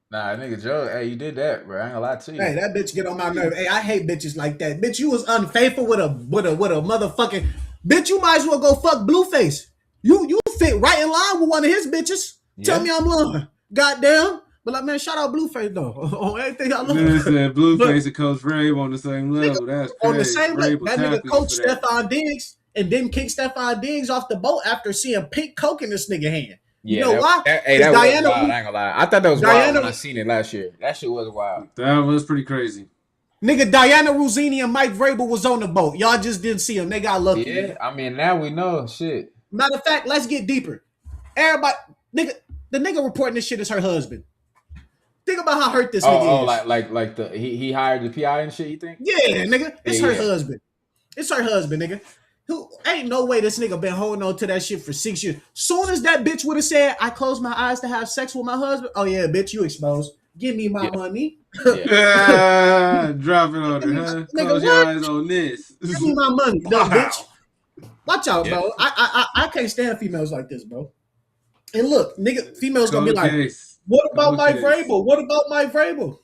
Nah, nigga Joe, hey, you did that, bro. I ain't gonna lie to you. Hey, that bitch get on my nerve. Hey, I hate bitches like that. Bitch, you was unfaithful with a motherfucking bitch. You might as well go fuck Blueface. You fit right in line with one of his bitches. Tell me I'm lying. Goddamn. But like, man, shout out Blueface though. On everything I love. You said Blueface and Coach Vrabel on the same level. That's crazy. On the same level. That nigga coached Stephon Diggs and didn't kick Stephon Diggs off the boat after seeing pink coke in this nigga hand. You know why? That was wild. I ain't gonna lie. I thought that was wild when I seen it last year. That shit was wild. That was pretty crazy. Nigga, Dianna Russini and Mike Vrabel was on the boat. Y'all just didn't see him. They got lucky. Yeah, I mean, now we know. Shit. Matter of fact, let's get deeper. Everybody, nigga, the nigga reporting this shit is her husband. Think about how hurt this nigga is. Like the he hired the PI and shit, you think? Yeah, nigga. It's her husband. It's her husband, nigga. Who ain't no way this nigga been holding on to that shit for 6 years. Soon as that bitch would have said, I closed my eyes to have sex with my husband. Oh yeah, bitch, you exposed. Give me my money. Drop it on her, huh? Close your eyes on this. Give me my money. No, bitch. Watch out, bro. I can't stand females like this, bro. And look, nigga, females gonna be like, what about Mike Vrabel? What about Mike Vrabel?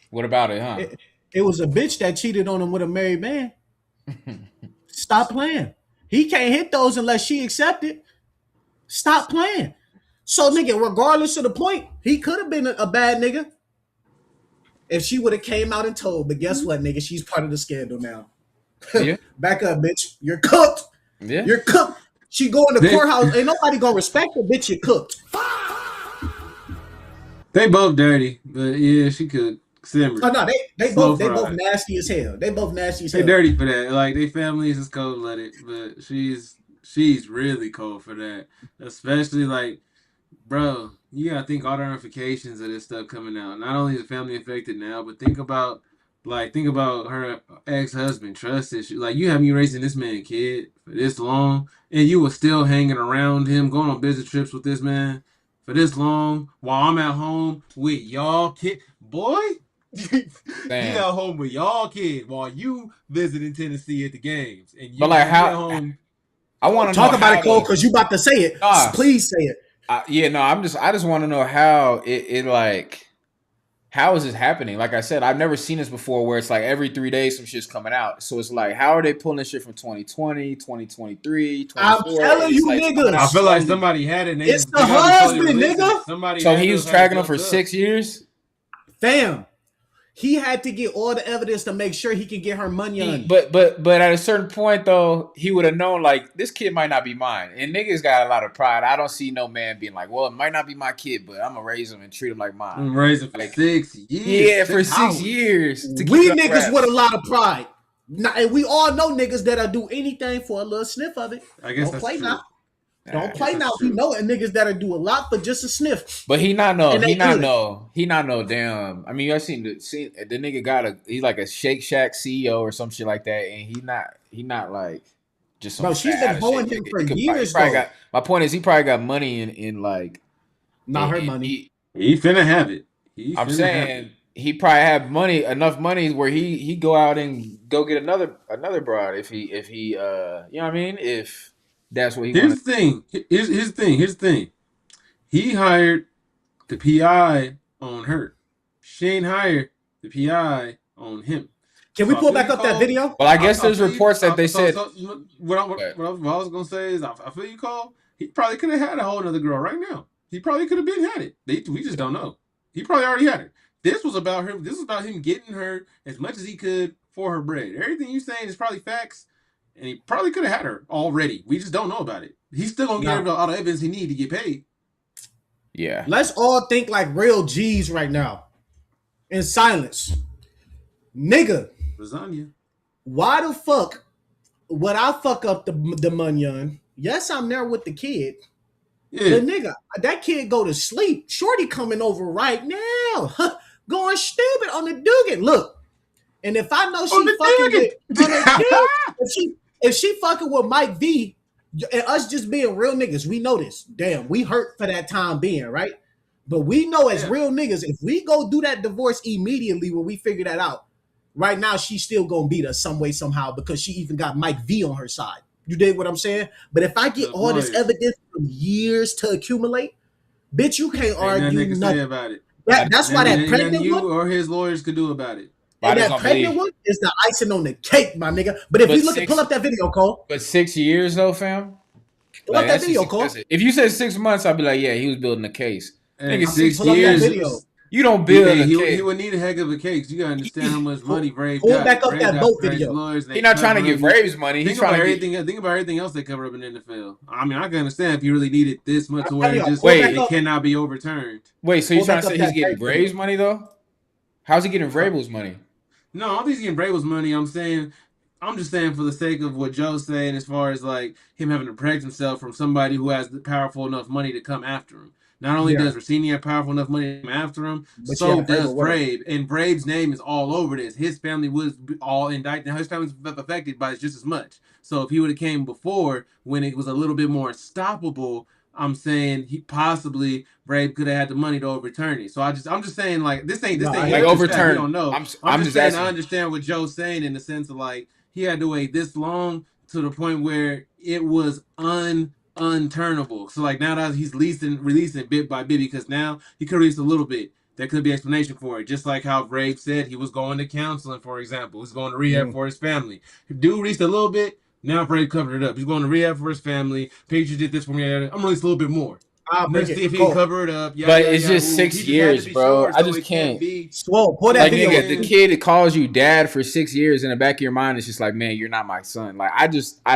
What about it, huh? It was a bitch that cheated on him with a married man. Stop playing. He can't hit those unless she accepted. Stop playing. So, nigga, regardless of the point, he could have been a bad nigga if she would have came out and told. But guess what, nigga? She's part of the scandal now. Yeah. Back up, bitch. You're cooked. Yeah. You're cooked. She go in the courthouse. Ain't nobody gonna respect her, bitch. You're cooked. They both dirty, but yeah, she could simmer. Oh no, they both nasty as hell. They both nasty as hell. They dirty for that. Like they families is cold blooded, but she's really cold for that. Especially like, bro, you gotta think all the ramifications of this stuff coming out. Not only is the family affected now, but think about her ex-husband, trust issue. Like you have me raising this man kid for this long, and you were still hanging around him, going on business trips with this man for this long, while I'm at home with y'all kid. Boy, you at home with y'all kid while you visiting Tennessee at the games, and you but like how? Home. I want to talk about it, Cole, because you about to say it. Please say it. I just want to know how it like. How is this happening? Like I said, I've never seen this before where it's like every 3 days some shit's coming out. So it's like, how are they pulling shit from 2020, 2023, 2024? I'm telling you, like, niggas. I feel like somebody had it. It's the husband, nigga. So he was tracking them for 6 years? Fam. He had to get all the evidence to make sure he could get her money on. But at a certain point though, he would have known like this kid might not be mine. And niggas got a lot of pride. I don't see no man being like, well, it might not be my kid, but I'm gonna raise him and treat him like mine. I'm raising for like, 6 years. Yeah, for 6 years. We niggas with a lot of pride. Now, and we all know niggas that'll do anything for a little sniff of it. I guess don't that's play true. now. Don't play That's now. We true. know niggas that'll do a lot for just a sniff. But he not And they good. no damn. I mean, I seen the nigga he's like a Shake Shack CEO or some shit like that, and he not like just some Bro, she's fat been out of hoeing shape him nigga. for He years, probably though. got. My point is, he probably got money in like. Not her money. He finna have it. I'm saying he probably have enough money where he go out and go get another broad if he you know what I mean, if that's what he Here's wants. the thing. Here's the thing. He hired the PI on her. She ain't hired the PI on him. Can we pull back up that video? Well, I guess there's reports that they said. What I was gonna say is, I feel you, Cole. He probably could have had a whole other girl right now. He probably could have been had it. We just don't know. He probably already had it. This was about him. This was about him getting her as much as he could for her bread. Everything you saying is probably facts, and he probably could have had her already. We just don't know about it. He's still gonna get all the evidence he need to get paid. Yeah. Let's all think like real G's right now. In silence. Nigga. Lasagna. Why the fuck would I fuck up the money? Yes, I'm there with the kid. Yeah. But nigga, that kid go to sleep. Shorty coming over right now. Going stupid on the Dugan. Look. And if I know she fucking with, if she fucking with Mike V, and us just being real niggas, we know this. Damn, we hurt for that time being, right? But we know as real niggas, if we go do that divorce immediately when we figure that out, right now she's still gonna beat us some way, somehow, because she even got Mike V on her side. You dig what I'm saying? But if I get all this evidence from years to accumulate, bitch, you can't argue nothing about it. That's why that pregnant you one or his lawyers could do about it. And that pregnant one is the icing on the cake, my nigga. But if you look pull up that video, Cole. But 6 years though, fam. Pull up that video, Cole. If you said 6 months, I'd be like, yeah, he was building a case. Hey, Nigga, 6 years. You don't build a case. He would need a heck of a case. You gotta understand how much money Vrabel got. Pull back up that boat video. He's not trying to get Vrabel's money. He's trying to think about everything else they cover up in the NFL. I mean, I can understand if you really needed this much to where it cannot be overturned. Wait, so you're trying to say he's getting Vrabel's money though? How's he getting Vrabel's money? No, I don't think he's getting Vrabel's money. I'm just saying for the sake of what Joe's saying, as far as like him having to protect himself from somebody who has powerful enough money to come after him. Not only does Russini have powerful enough money to come after him, but so does Vrabel. And Vrabel's name is all over this. His family was all indicted. Now his family's affected by it just as much. So if he would have came before, when it was a little bit more stoppable, I'm saying Vrabel could have had the money to overturn it. So I'm just saying like this ain't like overturn. We don't know. I'm just saying I understand what Joe's saying in the sense of like he had to wait this long to the point where it was unturnable. So like now that he's releasing bit by bit, because now he could release a little bit. There could be explanation for it. Just like how Vrabel said he was going to counseling, for example. He's going to rehab for his family. If dude released a little bit, now Vrabel covered it up. He's going to rehab for his family. Pictures did this for me. I'm going to release a little bit more. Let's see if he can cover it up. But it's just 6 years, bro. I just can't. Swole, pull that video. Nigga, the kid that calls you dad for 6 years, in the back of your mind, it's just like, man, you're not my son. Like, I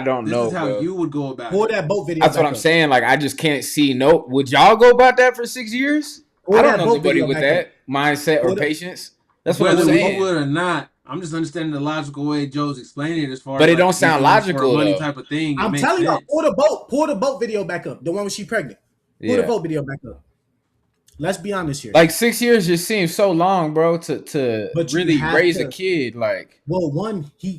don't know. This is how you would go about it. Pull that boat video. That's what I'm saying. Like, I just can't see. No, would y'all go about that for 6 years? I don't know anybody with that mindset or patience. That's what I'm saying. Whether we would or not, I'm just understanding the logical way Joe's explaining it as far. But it don't sound logical. Money type of thing. I'm telling you, pull the boat video back up. The one where she pregnant. Pull the vote video back up. Let's be honest here. Like 6 years just seems so long, bro, to really raise a kid. Like, well,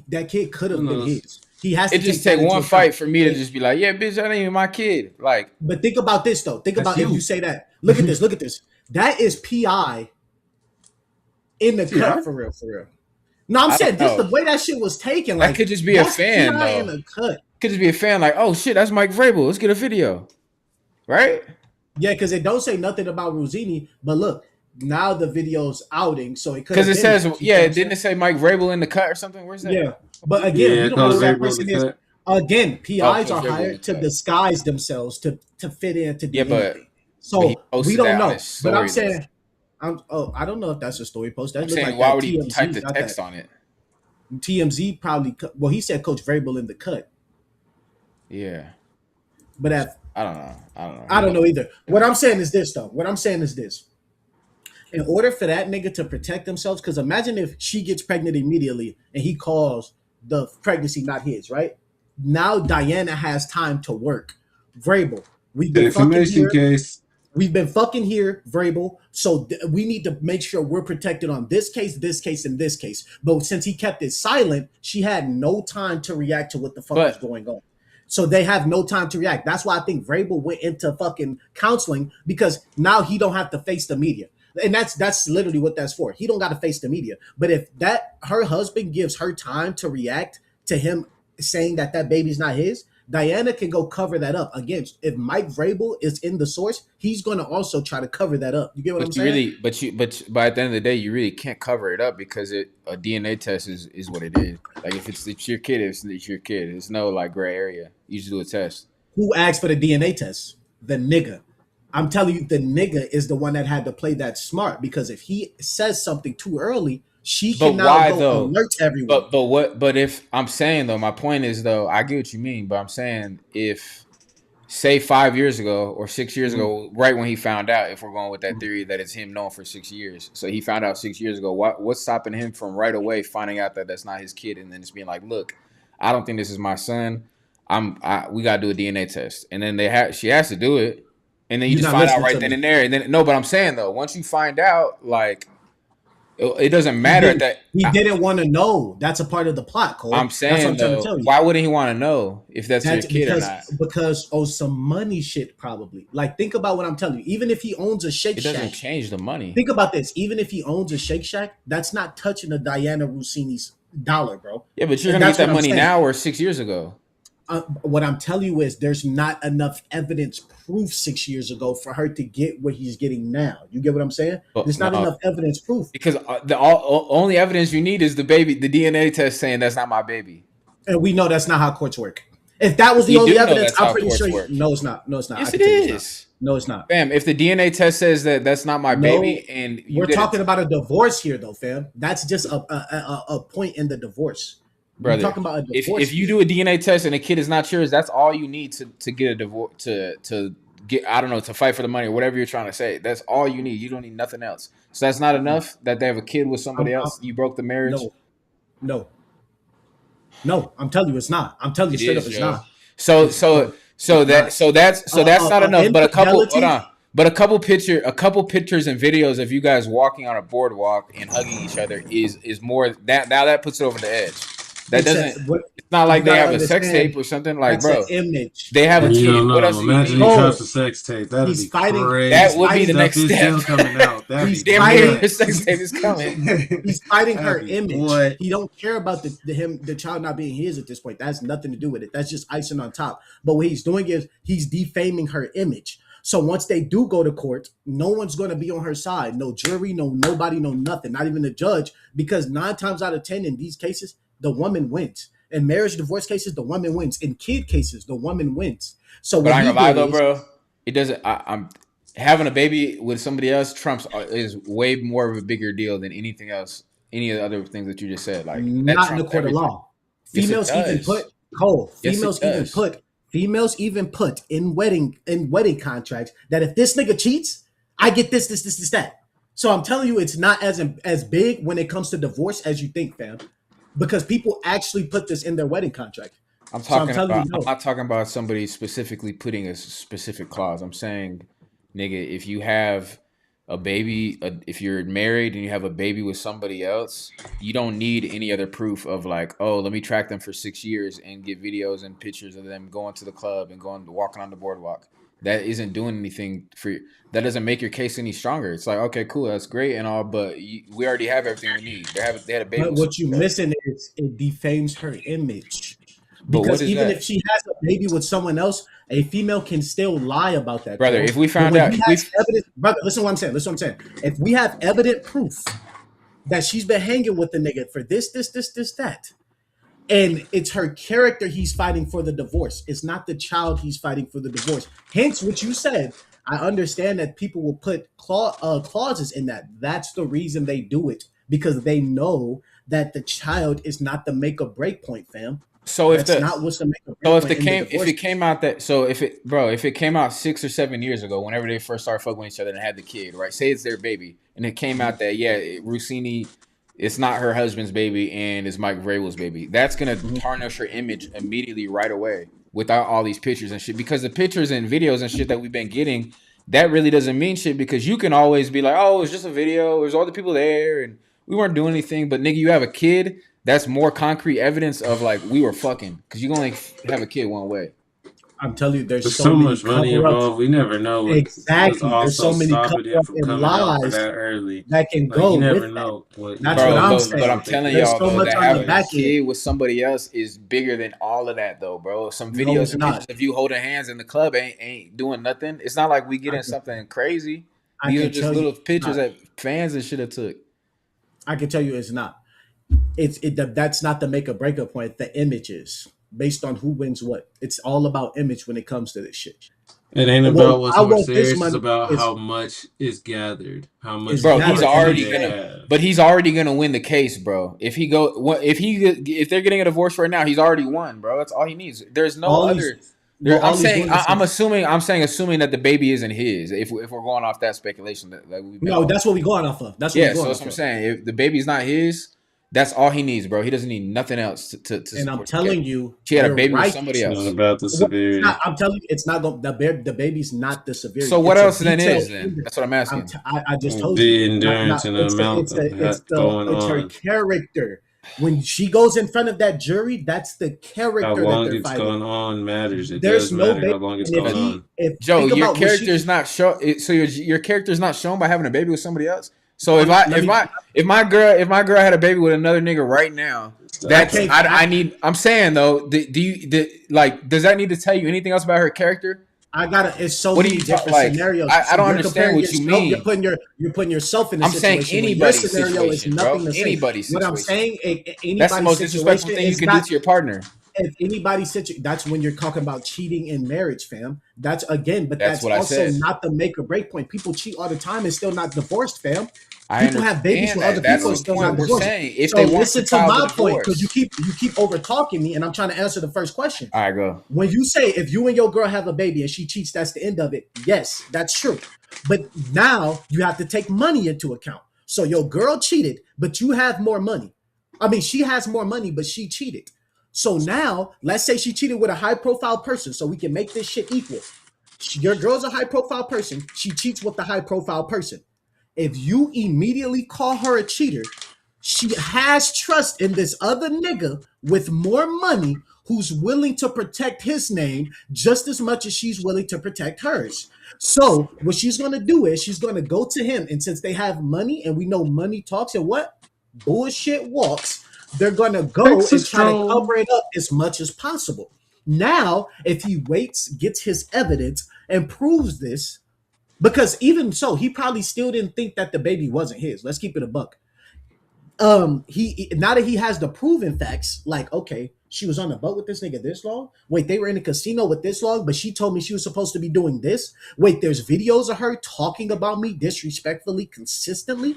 that kid could have been his. He has to. It just take one fight for me to just be like, yeah, bitch, that ain't even my kid. Like, but think about this though. Think about if you say that. Look at this. Look at this. That is PI in the cut for real. No, I'm saying just the way that shit was taken. Like, that could just be a fan though. In the cut. Could just be a fan. Like, oh shit, that's Mike Vrabel. Let's get a video. Right? Yeah, because it don't say nothing about Russini, but look, now the video's outing, so it could. Because it says, didn't it say Mike Vrabel in the cut or something? Where's that? Yeah, but again, you don't know who that person is. Again, PIs are hired to disguise themselves to fit in to do anything. So we don't know. But I'm saying, I don't know if that's a story post. That I'm saying, why would he type the text on it? TMZ probably. Well, he said Coach Vrabel in the cut. Yeah, but I don't know. I don't know either. What I'm saying is this, though. In order for that nigga to protect themselves, because imagine if she gets pregnant immediately and he calls the pregnancy not his, right? Now Dianna has time to work. Vrabel. We've been fucking Defamation here. case. We've been fucking here, Vrabel. So we need to make sure we're protected on this case, and this case. But since he kept it silent, she had no time to react to what the fuck was But going on. So they have no time to react. That's why I think Vrabel went into fucking counseling, because now he don't have to face the media. And that's literally what that's for. He don't got to face the media. But if that her husband gives her time to react to him saying that baby's not his, Dianna can go cover that up. Again, if Mike Vrabel is in the source, he's going to also try to cover that up. You get what I'm you saying? really, but at the end of the day, you really can't cover it up because a DNA test is what it is. Like if it's your kid, it's your kid. There's no like gray area. You just do a test. Who asked for the DNA test? The nigga. I'm telling you, the nigga is the one that had to play that smart, because if he says something too early, she But can now why go though? alert everyone. But if I'm saying though, my point is though, I get what you mean, but I'm saying if say 5 years ago or 6 years ago, right when he found out, if we're going with that theory that it's him known for 6 years, so he found out 6 years ago, what's stopping him from right away finding out that that's not his kid, and then just being like, look, I don't think this is my son. We gotta do a DNA test, and then she has to do it, and then you You're just not find out listening right to then me. and there, and then no, but I'm saying though, once you find out, like it doesn't matter at that. He didn't want to know. That's a part of the plot, Cole. I'm That's what saying I'm trying to though, tell you. why wouldn't he want to know if that's your That's kid or not? because some money shit, probably. Like, think about what I'm telling you. Even if he owns a Shake It doesn't Shack, change the money. think about this. Even if he owns a Shake Shack, that's not touching a Dianna Russini's dollar, bro. Yeah, but you're And gonna that's get that what I'm money saying. now or 6 years ago. What I'm telling you is there's not enough evidence proof 6 years ago for her to get what he's getting now. You get what I'm saying? But There's not no, enough evidence proof. because the only evidence you need is the DNA test saying that's not my baby. And we know that's not how courts work. If that was the We only do know evidence, that's I'm how pretty courts sure. work. No, it's not. No, it's not. I Yes, can it tell you it's is. not. No, it's not. Fam, if the DNA test says that that's not my baby, and we're talking about a divorce here, though, fam. That's just a point in the divorce. brother, We're talking about a divorce. if you do a DNA test and the kid is not yours, that's all you need to get a divorce to get, I don't know, to fight for the money or whatever you're trying to say. That's all you need. You don't need nothing else. So that's not enough that they have a kid with somebody else. You broke the marriage. No. I'm telling you, it's not. I'm telling you It straight is, up, it's Joe. not. That's not enough. But a couple, infidelity. hold on. But a couple pictures and videos of you guys walking on a boardwalk and hugging each other is more that now that puts it over the edge. That it's not like they have a sex tape or something. Like, that's bro, an image. they have a You kid. don't know. What else do you Imagine need? he drops a sex tape. That'd He's be fighting- crazy. That would be the Stuff next is step. still coming out. That'd He's be Damn fighting- near good. his sex tape is coming. He's fighting her Happy image. boy. He don't care about the child not being his at this point. That has nothing to do with it. That's just icing on top. But what he's doing is he's defaming her image. So once they do go to court, no one's going to be on her side. No jury, nobody, no nothing. Not even the judge, because 9 times out of 10 in these cases, the woman wins. In marriage divorce cases, the woman wins. In kid cases, the woman wins. So But what I ain't he gonna lie did though, is, bro. It doesn't. I'm having a baby with somebody else. Trumps is way more of a bigger deal than anything else. Any of the other things that you just said, like that not in the trumps court everything. of law. Yes, it Females even does. put Cole. Yes, it Females even put in wedding contracts that if this nigga cheats, I get this, that. So I'm telling you, it's not as big when it comes to divorce as you think, fam. Because people actually put this in their wedding contract. I'm So talking telling about. you, no. I'm not talking about somebody specifically putting a specific clause. I'm saying, nigga, if you have a baby, if you're married and you have a baby with somebody else, you don't need any other proof of like, oh, let me track them for 6 years and get videos and pictures of them going to the club and walking on the boardwalk. That isn't doing anything for you. That doesn't make your case any stronger. It's like, okay, cool, that's great and all, but we already have everything we need. They had a baby. But with what you somebody else. missing is it defames her image. But what Because is even that? if she has a baby with someone else, a female can still lie about that. Brother, Cole. if we But found when out- he if we- has evidence, brother, listen to what I'm saying. If we have evident proof that she's been hanging with the nigga for this, that, and it's her character he's fighting for the divorce. It's not the child he's fighting for the divorce. Hence, what you said. I understand that people will put clauses in that. That's the reason they do it, because they know that the child is not the make or break point, fam. So if That's the not what's the make or break so if point the in the divorce. if it came out 6 or 7 years ago, whenever they first started fucking with each other and had the kid, right? Say it's their baby, and it came out that Russini, it's not her husband's baby and it's Mike Vrabel's baby. That's gonna tarnish her image immediately right away. without all these pictures and shit. Because the pictures and videos and shit that we've been getting, that really doesn't mean shit because you can always be like, oh, it's just a video. There's all the people there and we weren't doing anything. But nigga, you have a kid. That's more concrete evidence of like we were fucking because you can only have a kid one way. I'm telling you, there's so many much money cover-ups. involved. We never know what's Exactly. There's also so many stopping it cover-ups from and coming out for lies that early. that can Like, go you never with know that. what. That's Bro, what I'm but saying. I'm telling There's y'all so though much that on the having a back kid end. with somebody else is bigger than all of that though, bro. Some No, videos it's and not. pictures of you holding hands in the club ain't doing nothing. It's not like we getting something crazy. I These are can just tell you little it's pictures not. that fans and shit have took. I can tell you it's not. That's not the make or break up point. The images based on who wins what. It's all about image when it comes to this shit. It ain't Well, about what's I more want this serious. It's money about is how much is gathered, how much is Bro, money he's gathered, and I'm already they gonna, saying have. but he's already gonna win the case, bro. If he go, if they're getting a divorce right now, he's already won, bro. That's all he needs. There's no all other. he's well, I'm all he's saying, doing is assuming that the baby isn't his. If we're going off that speculation that we've been no. on. That's what we going off of. That's what we Yeah, so going that's off what I'm of. saying. If the baby's not his, that's all he needs, bro. He doesn't need nothing else to And I'm support the telling kid. you, She had a you're baby with right. somebody It's not else. about the Well, it's severity. not, I'm telling you, it's not going. The baby's not the severity. So what It's a else then detail is then? in That's what I'm asking. I just told you. The endurance and the amount of that going It's her on. character. When she goes in front of that jury, that's the How character that long they're it's fighting. going on matters. It There's does no matter baby, how long it's and going on. if Joe, think your about what she, character's not show. So your character's not shown by having a baby with somebody else. So if let me. if my girl had a baby with another nigga right now, I that's can't. I need. I'm saying though, does that need to tell you anything else about her character? I gotta. It's so What do many you talk different like? scenarios. I See, don't you're understand comparing what you yourself. mean. You're putting yourself in a I'm saying situation where your anybody's scenario is situation, bro. nothing the same. Anybody's What I'm situation. saying, That's the anybody's most disrespectful situation thing you is can do not. to your partner. If anybody's situation, that's when you're talking about cheating in marriage, fam. That's again, but That's that's what I also said. not the make or break point. People cheat all the time and still not divorced, fam. I People have babies understand with other that. That's people and the still point not we're divorced. saying. If So they want to listen to file the my point because divorce, you keep over talking me, and I'm trying to answer the first question. all right, go. When you say if you and your girl have a baby and she cheats, that's the end of it. Yes, that's true. But now you have to take money into account. So your girl cheated, but you have more money. I mean, she has more money, but she cheated. So now, let's say she cheated with a high profile person, so we can make this shit equal. Your girl's a high profile person. She cheats with the high profile person. If you immediately call her a cheater, she has trust in this other nigga with more money who's willing to protect his name just as much as she's willing to protect hers. So what she's gonna do is she's gonna go to him, and since they have money and we know money talks and what bullshit walks, they're gonna go and Texas try to troll. cover it up as much as possible. Now, if he waits, gets his evidence, and proves this, because even so, he probably still didn't think that the baby wasn't his. Let's keep it a buck. He now that he has the proven facts, like, okay, she was on the boat with this nigga this long. Wait, they were in the casino with this long, but she told me she was supposed to be doing this. Wait, there's videos of her talking about me disrespectfully consistently.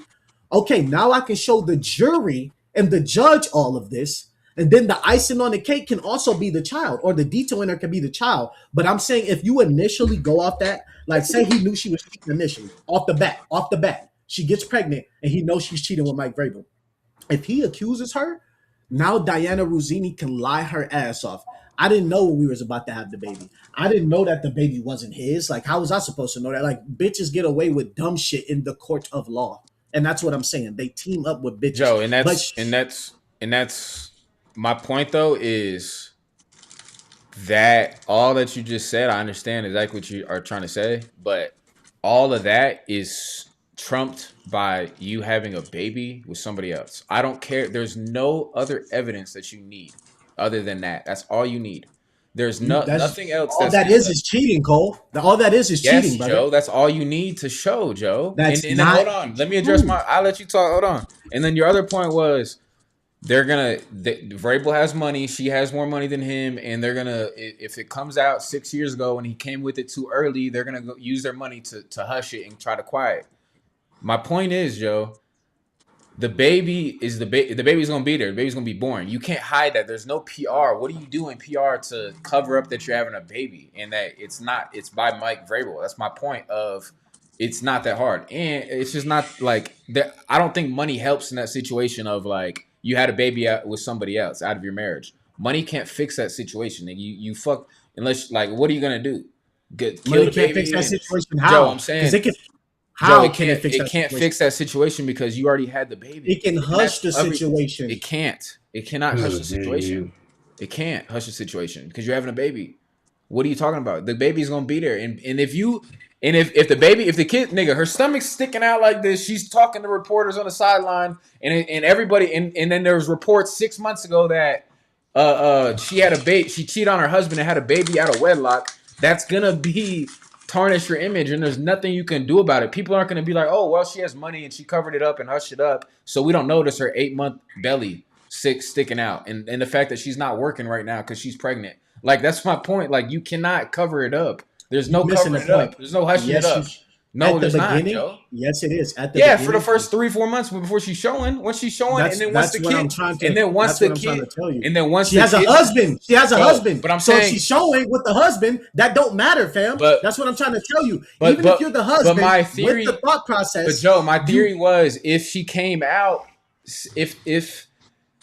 Okay, now I can show the jury and the judge all of this. And then the icing on the cake can also be the child, or the detail in her can be the child. But I'm saying if you initially go off that, like say he knew she was cheating initially, off the bat, she gets pregnant and he knows she's cheating with Mike Vrabel. If he accuses her, now Dianna Russini can lie her ass off. I didn't know when we was about to have the baby. I didn't know that the baby wasn't his. Like, how was I supposed to know that? Like, bitches get away with dumb shit in the court of law. And that's what I'm saying. They team up with bitches. Joe, and But that's my point though is that all that you just said, I understand exactly what you are trying to say, but all of that is trumped by you having a baby with somebody else. I don't care. There's no other evidence that you need other than that. That's all you need. There's nothing else. All that is cheating, Cole. All that is yes, cheating, brother. Joe. That's all you need to show, Joe. That's and then hold on. Let me address I'll let you talk. Hold on. And then your other point was Vrabel has money. She has more money than him, and they're gonna if it comes out 6 years ago and he came with it too early, they're gonna use their money to hush it and try to quiet. My point is, Joe, the baby is the baby's gonna be there. The baby's gonna be born. You can't hide that. There's no PR. What are you doing PR to cover up that you're having a baby and that it's not? It's by Mike Vrabel. That's my point. Of it's not that hard, and it's just not like that. I don't think money helps in that situation of like you had a baby with somebody else out of your marriage. Money can't fix that situation. You fuck. Unless, like, what are you gonna do? Kill Money the can't fix baby? that situation. Joe, How? I'm Because saying, it can. Joe, How can it fix that can't situation? fix that situation because you already had the baby. It can And hush the every situation. it can't. It cannot hush the situation. It can't hush the situation because you're having a baby. What are you talking about? The baby's gonna be there, and if the kid, nigga, her stomach's sticking out like this, she's talking to reporters on the sideline, and everybody, and then there was reports 6 months ago that she had a baby, she cheated on her husband and had a baby out of wedlock. That's gonna be tarnish your image, and there's nothing you can do about it. People aren't gonna be like, oh well, she has money and she covered it up and hushed it up, so we don't notice her 8-month belly sticking out, and the fact that she's not working right now because she's pregnant. Like, that's my point. Like, you cannot cover it up. There's no You're missing covering the it point. up. There's no hushing it Yes, up. No, at the there's not, beginning. Joe. Yes, it is. At the Yeah, beginning, for the first 3-4 months before she's showing, once she's showing, and then once that's the what I'm kid, trying to. and then once That's the what I'm trying kid, to tell you. and then once She the has a kid, husband. She has a Joe, husband. but I'm so if saying, she's showing with the husband, that don't matter, fam. but That's what I'm trying to tell you. but Even but if you're the husband, but my theory, with the thought but process, Joe, my theory was if she came out,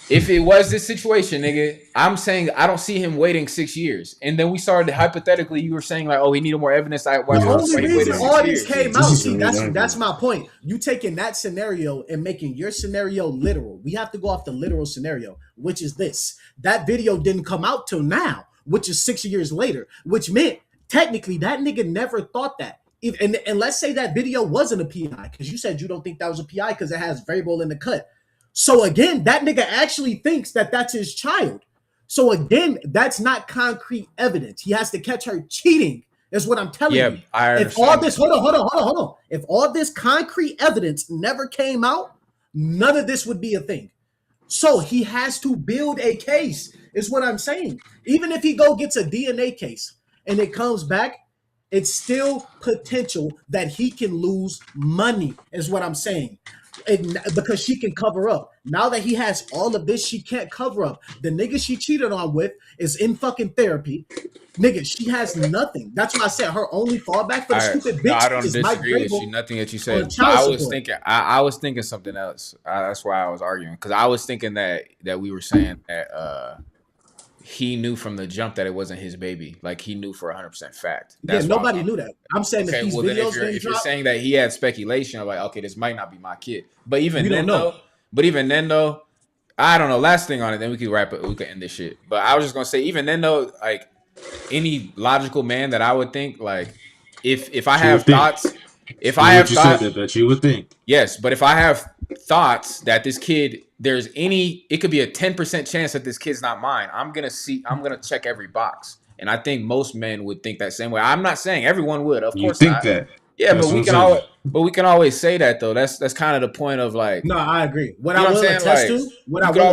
if it was this situation, nigga, I'm saying I don't see him waiting 6 years. And then we started hypothetically. You were saying like, oh, he needed more evidence. the only Why he reason waited all 6 this years. came out, see, that's my point. You taking that scenario and making your scenario literal. We have to go off the literal scenario, which is this. That video didn't come out till now, which is 6 years later, which meant technically that nigga never thought that. And let's say that video wasn't a PI, because you said you don't think that was a PI because it has Vrabel in the cut. So again, that nigga actually thinks that that's his child. So again, that's not concrete evidence. He has to catch her cheating, is what I'm telling you. I If all this, hold on. If all this concrete evidence never came out, none of this would be a thing. So he has to build a case, is what I'm saying. Even if he gets a DNA case and it comes back, it's still potential that he can lose money, is what I'm saying. Because she can cover up. Now that he has all of this, she can't cover up. The nigga she cheated on with is in fucking therapy. Nigga, she has nothing. That's why I said her only fallback for the stupid bitch I don't is Mike disagree with Vrabel you. Nothing that you said. But I was thinking something else. That's why I was arguing, because I was thinking that we were saying that he knew from the jump that it wasn't his baby. Like, he knew for 100% fact. That's nobody knew that. I'm saying okay, if these well, then videos if you're saying that he had speculation of like, okay, this might not be my kid. But even then though, I don't know. Last thing on it, then we can wrap it. We can end this shit. But I was just gonna say, even then though, like, any logical man that I would think, like, if I have thoughts, that you would think. Yes, but if I have thoughts that this kid, it could be a 10% chance that this kid's not mine. I'm gonna check every box, and I think most men would think that same way. I'm not saying everyone would, of course not. That. Yeah, but we can always say that though. That's kind of the point of, like. No, I agree. What you know I will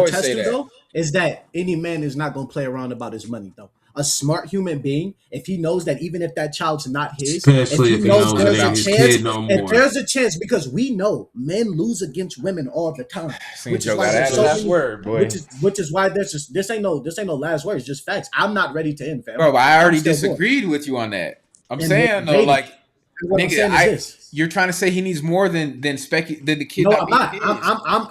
attest like, to, though, is that any man is not gonna play around about his money though. A smart human being, if he knows that even if that child's not his, especially if he knows there's that a his chance, kid no more. if there's a chance, because we know men lose against women all the time, which is why there's last word, boy. Which is why this ain't no last word. It's just facts. I'm not ready to end, fam. Bro, but I already disagreed with you on that. I'm saying though, like, nigga, you're trying to say he needs more than the kid. No, I'm not.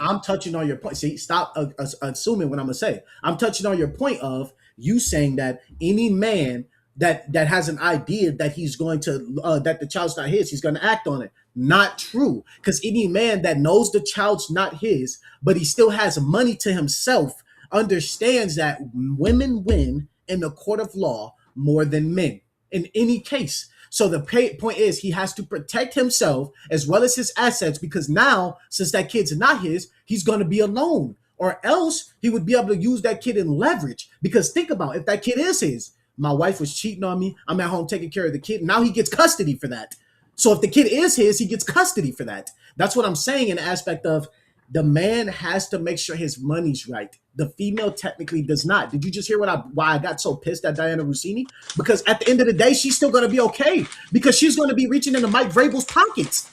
I'm touching on your point. See, stop assuming what I'm gonna say. I'm touching on your point of you saying that any man that has an idea that he's going to that the child's not his, he's going to act on it. Not true, because any man that knows the child's not his, but he still has money to himself, understands that women win in the court of law more than men in any case. So the point is, he has to protect himself as well as his assets, because now, since that kid's not his, he's going to be alone. Or else he would be able to use that kid in leverage. Because think about it, if that kid is his, my wife was cheating on me, I'm at home taking care of the kid. Now he gets custody for that. So if the kid is his, he gets custody for that. That's what I'm saying in the aspect of the man has to make sure his money's right. The female technically does not. Did you just hear why I got so pissed at Dianna Russini? Because at the end of the day, she's still going to be okay, because she's going to be reaching into Mike Vrabel's pockets.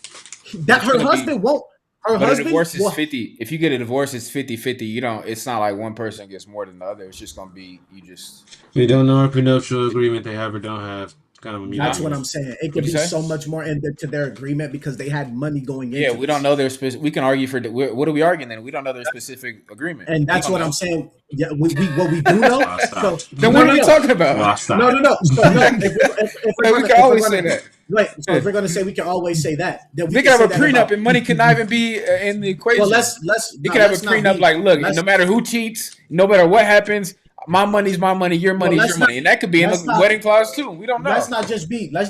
That her husband won't. But a divorce is 50. If you get a divorce, it's 50-50. You don't. It's not like one person gets more than the other. It's just gonna be you just. They don't know our prenuptial agreement they have or don't have. kind of a That's what I'm saying. It could What'd be you say? so much more into their agreement because they had money going into Yeah, we don't this. know their specific. We can argue for what are we arguing then? We don't know their specific agreement. And We that's don't what know. I'm saying. Yeah, we what we do know. Well, stop. So Then no, what no, are we no. talking about? Well, stop. No. So no, if we're We gonna, can always say that. wait. So if we're gonna say we can always say that, then we They can could have say a that prenup about, and money could not even be in the equation. Well, let's They could have a let's not prenup be- like, look, let's- no matter who cheats, no matter what happens, my money's my money, your money's let's your not- money, and that could be in let's the not- wedding clause too. We don't know. Let's not just be dumb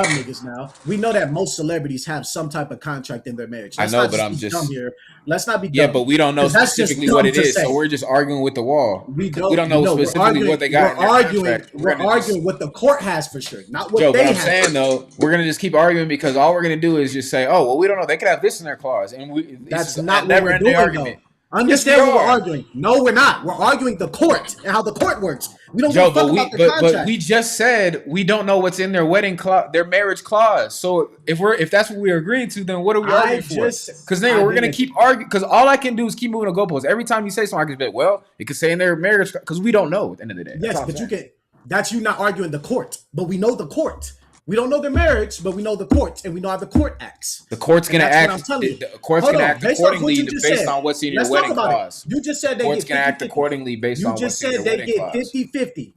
niggas now. We know that most celebrities have some type of contract in their marriage. I Let's know, not but be I'm just dumb here. Let's not be dumb. Yeah, but we don't know 'Cause that's just specifically what dumb it to is, say. so we're just arguing with the wall. We We don't know we're specifically what they got in their contract. We're gonna just- arguing what the court has for sure, not what Joe, they but I'm have. saying though, we're gonna just keep arguing because all we're gonna do is just say, "Oh, well, we don't know. They could have this in their clause," and That's it's a not what we're never-ending doing, argument. though. Understand Yes, we what we're are. arguing. No, we're not. We're arguing the court and how the court works. We don't Joe, give a fuck but we about the but contract. we just said we don't know what's in their wedding clause, their marriage clause. So if that's what we're agreeing to, then what are we arguing for? Because then we're gonna keep arguing. Because all I can do is keep moving the goalposts. Every time you say something, I can be like, well, it could say in their marriage because we don't know at the end of the day. That's Yes, all I'm but you saying. can. That's you not arguing the court, but we know the court. We don't know their marriage, but we know the court, and we know how the court acts. The court's And gonna that's what act. I'm telling you. The court's Hold gonna on, act based off what accordingly you just based said. on what's in your Let's talk wedding about it. clause. You just said The they court's get gonna act 50-50. accordingly based You on just what's in said your they wedding get clause. 50-50.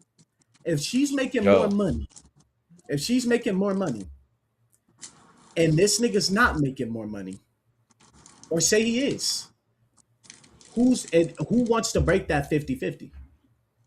If she's making Yo. more money, and this nigga's not making more money, or say he is, who wants to break that 50-50?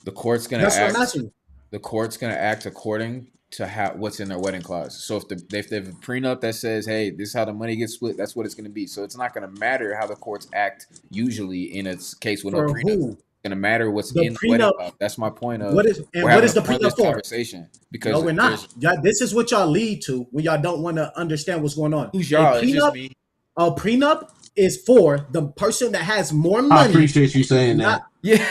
The court's gonna That's what I'm act. asking. The court's gonna act according to what's in their wedding clause. So if they have a prenup that says, "Hey, this is how the money gets split," that's what it's gonna be. So it's not gonna matter how the courts act usually in a case with no For prenup. who? It's gonna matter what's The in the wedding prenup- clause. That's my point of What is we're what having is the a pointless prenup for? conversation because No, we're not. there's- Y'all, this is what y'all lead to when y'all don't want to understand what's going on. Who's y'all? A It's just prenup, me. a prenup is for the person that has more I money. appreciate you saying that. Yeah.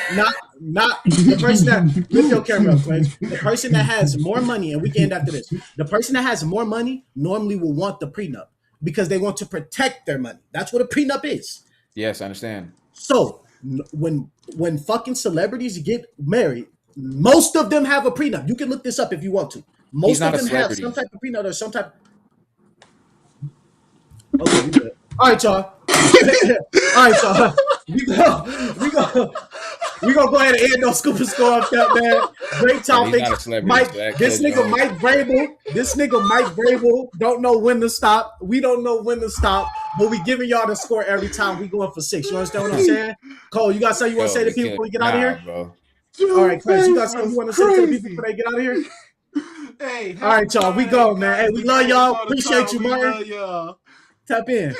Not the person that lift your camera up, Quinn. The person that has more money, and we can end after this. The person that has more money normally will want the prenup because they want to protect their money. That's what a prenup is. Yes, I understand. So when fucking celebrities get married, most of them have a prenup. You can look this up if you want to. Most not of a them have celebrity. some type of prenup or some type. Okay, we good. All right, y'all. All right, y'all. We gonna go ahead and end those scoop and score up that, man. Great topic. not a celebrity, Mike, so that this could nigga go. Mike Vrabel don't know when to stop. We don't know when to stop, but we giving y'all the score every time we going for 6. You understand what I'm saying? Cole, you got something you want to say to people before we get out of here? Bro. All right, Chris, you got something you want to say to the people before they get out of here? Hey, All right, y'all. We go, man. Hey, we love y'all. Appreciate you, Martin. We love y'all. Tap in.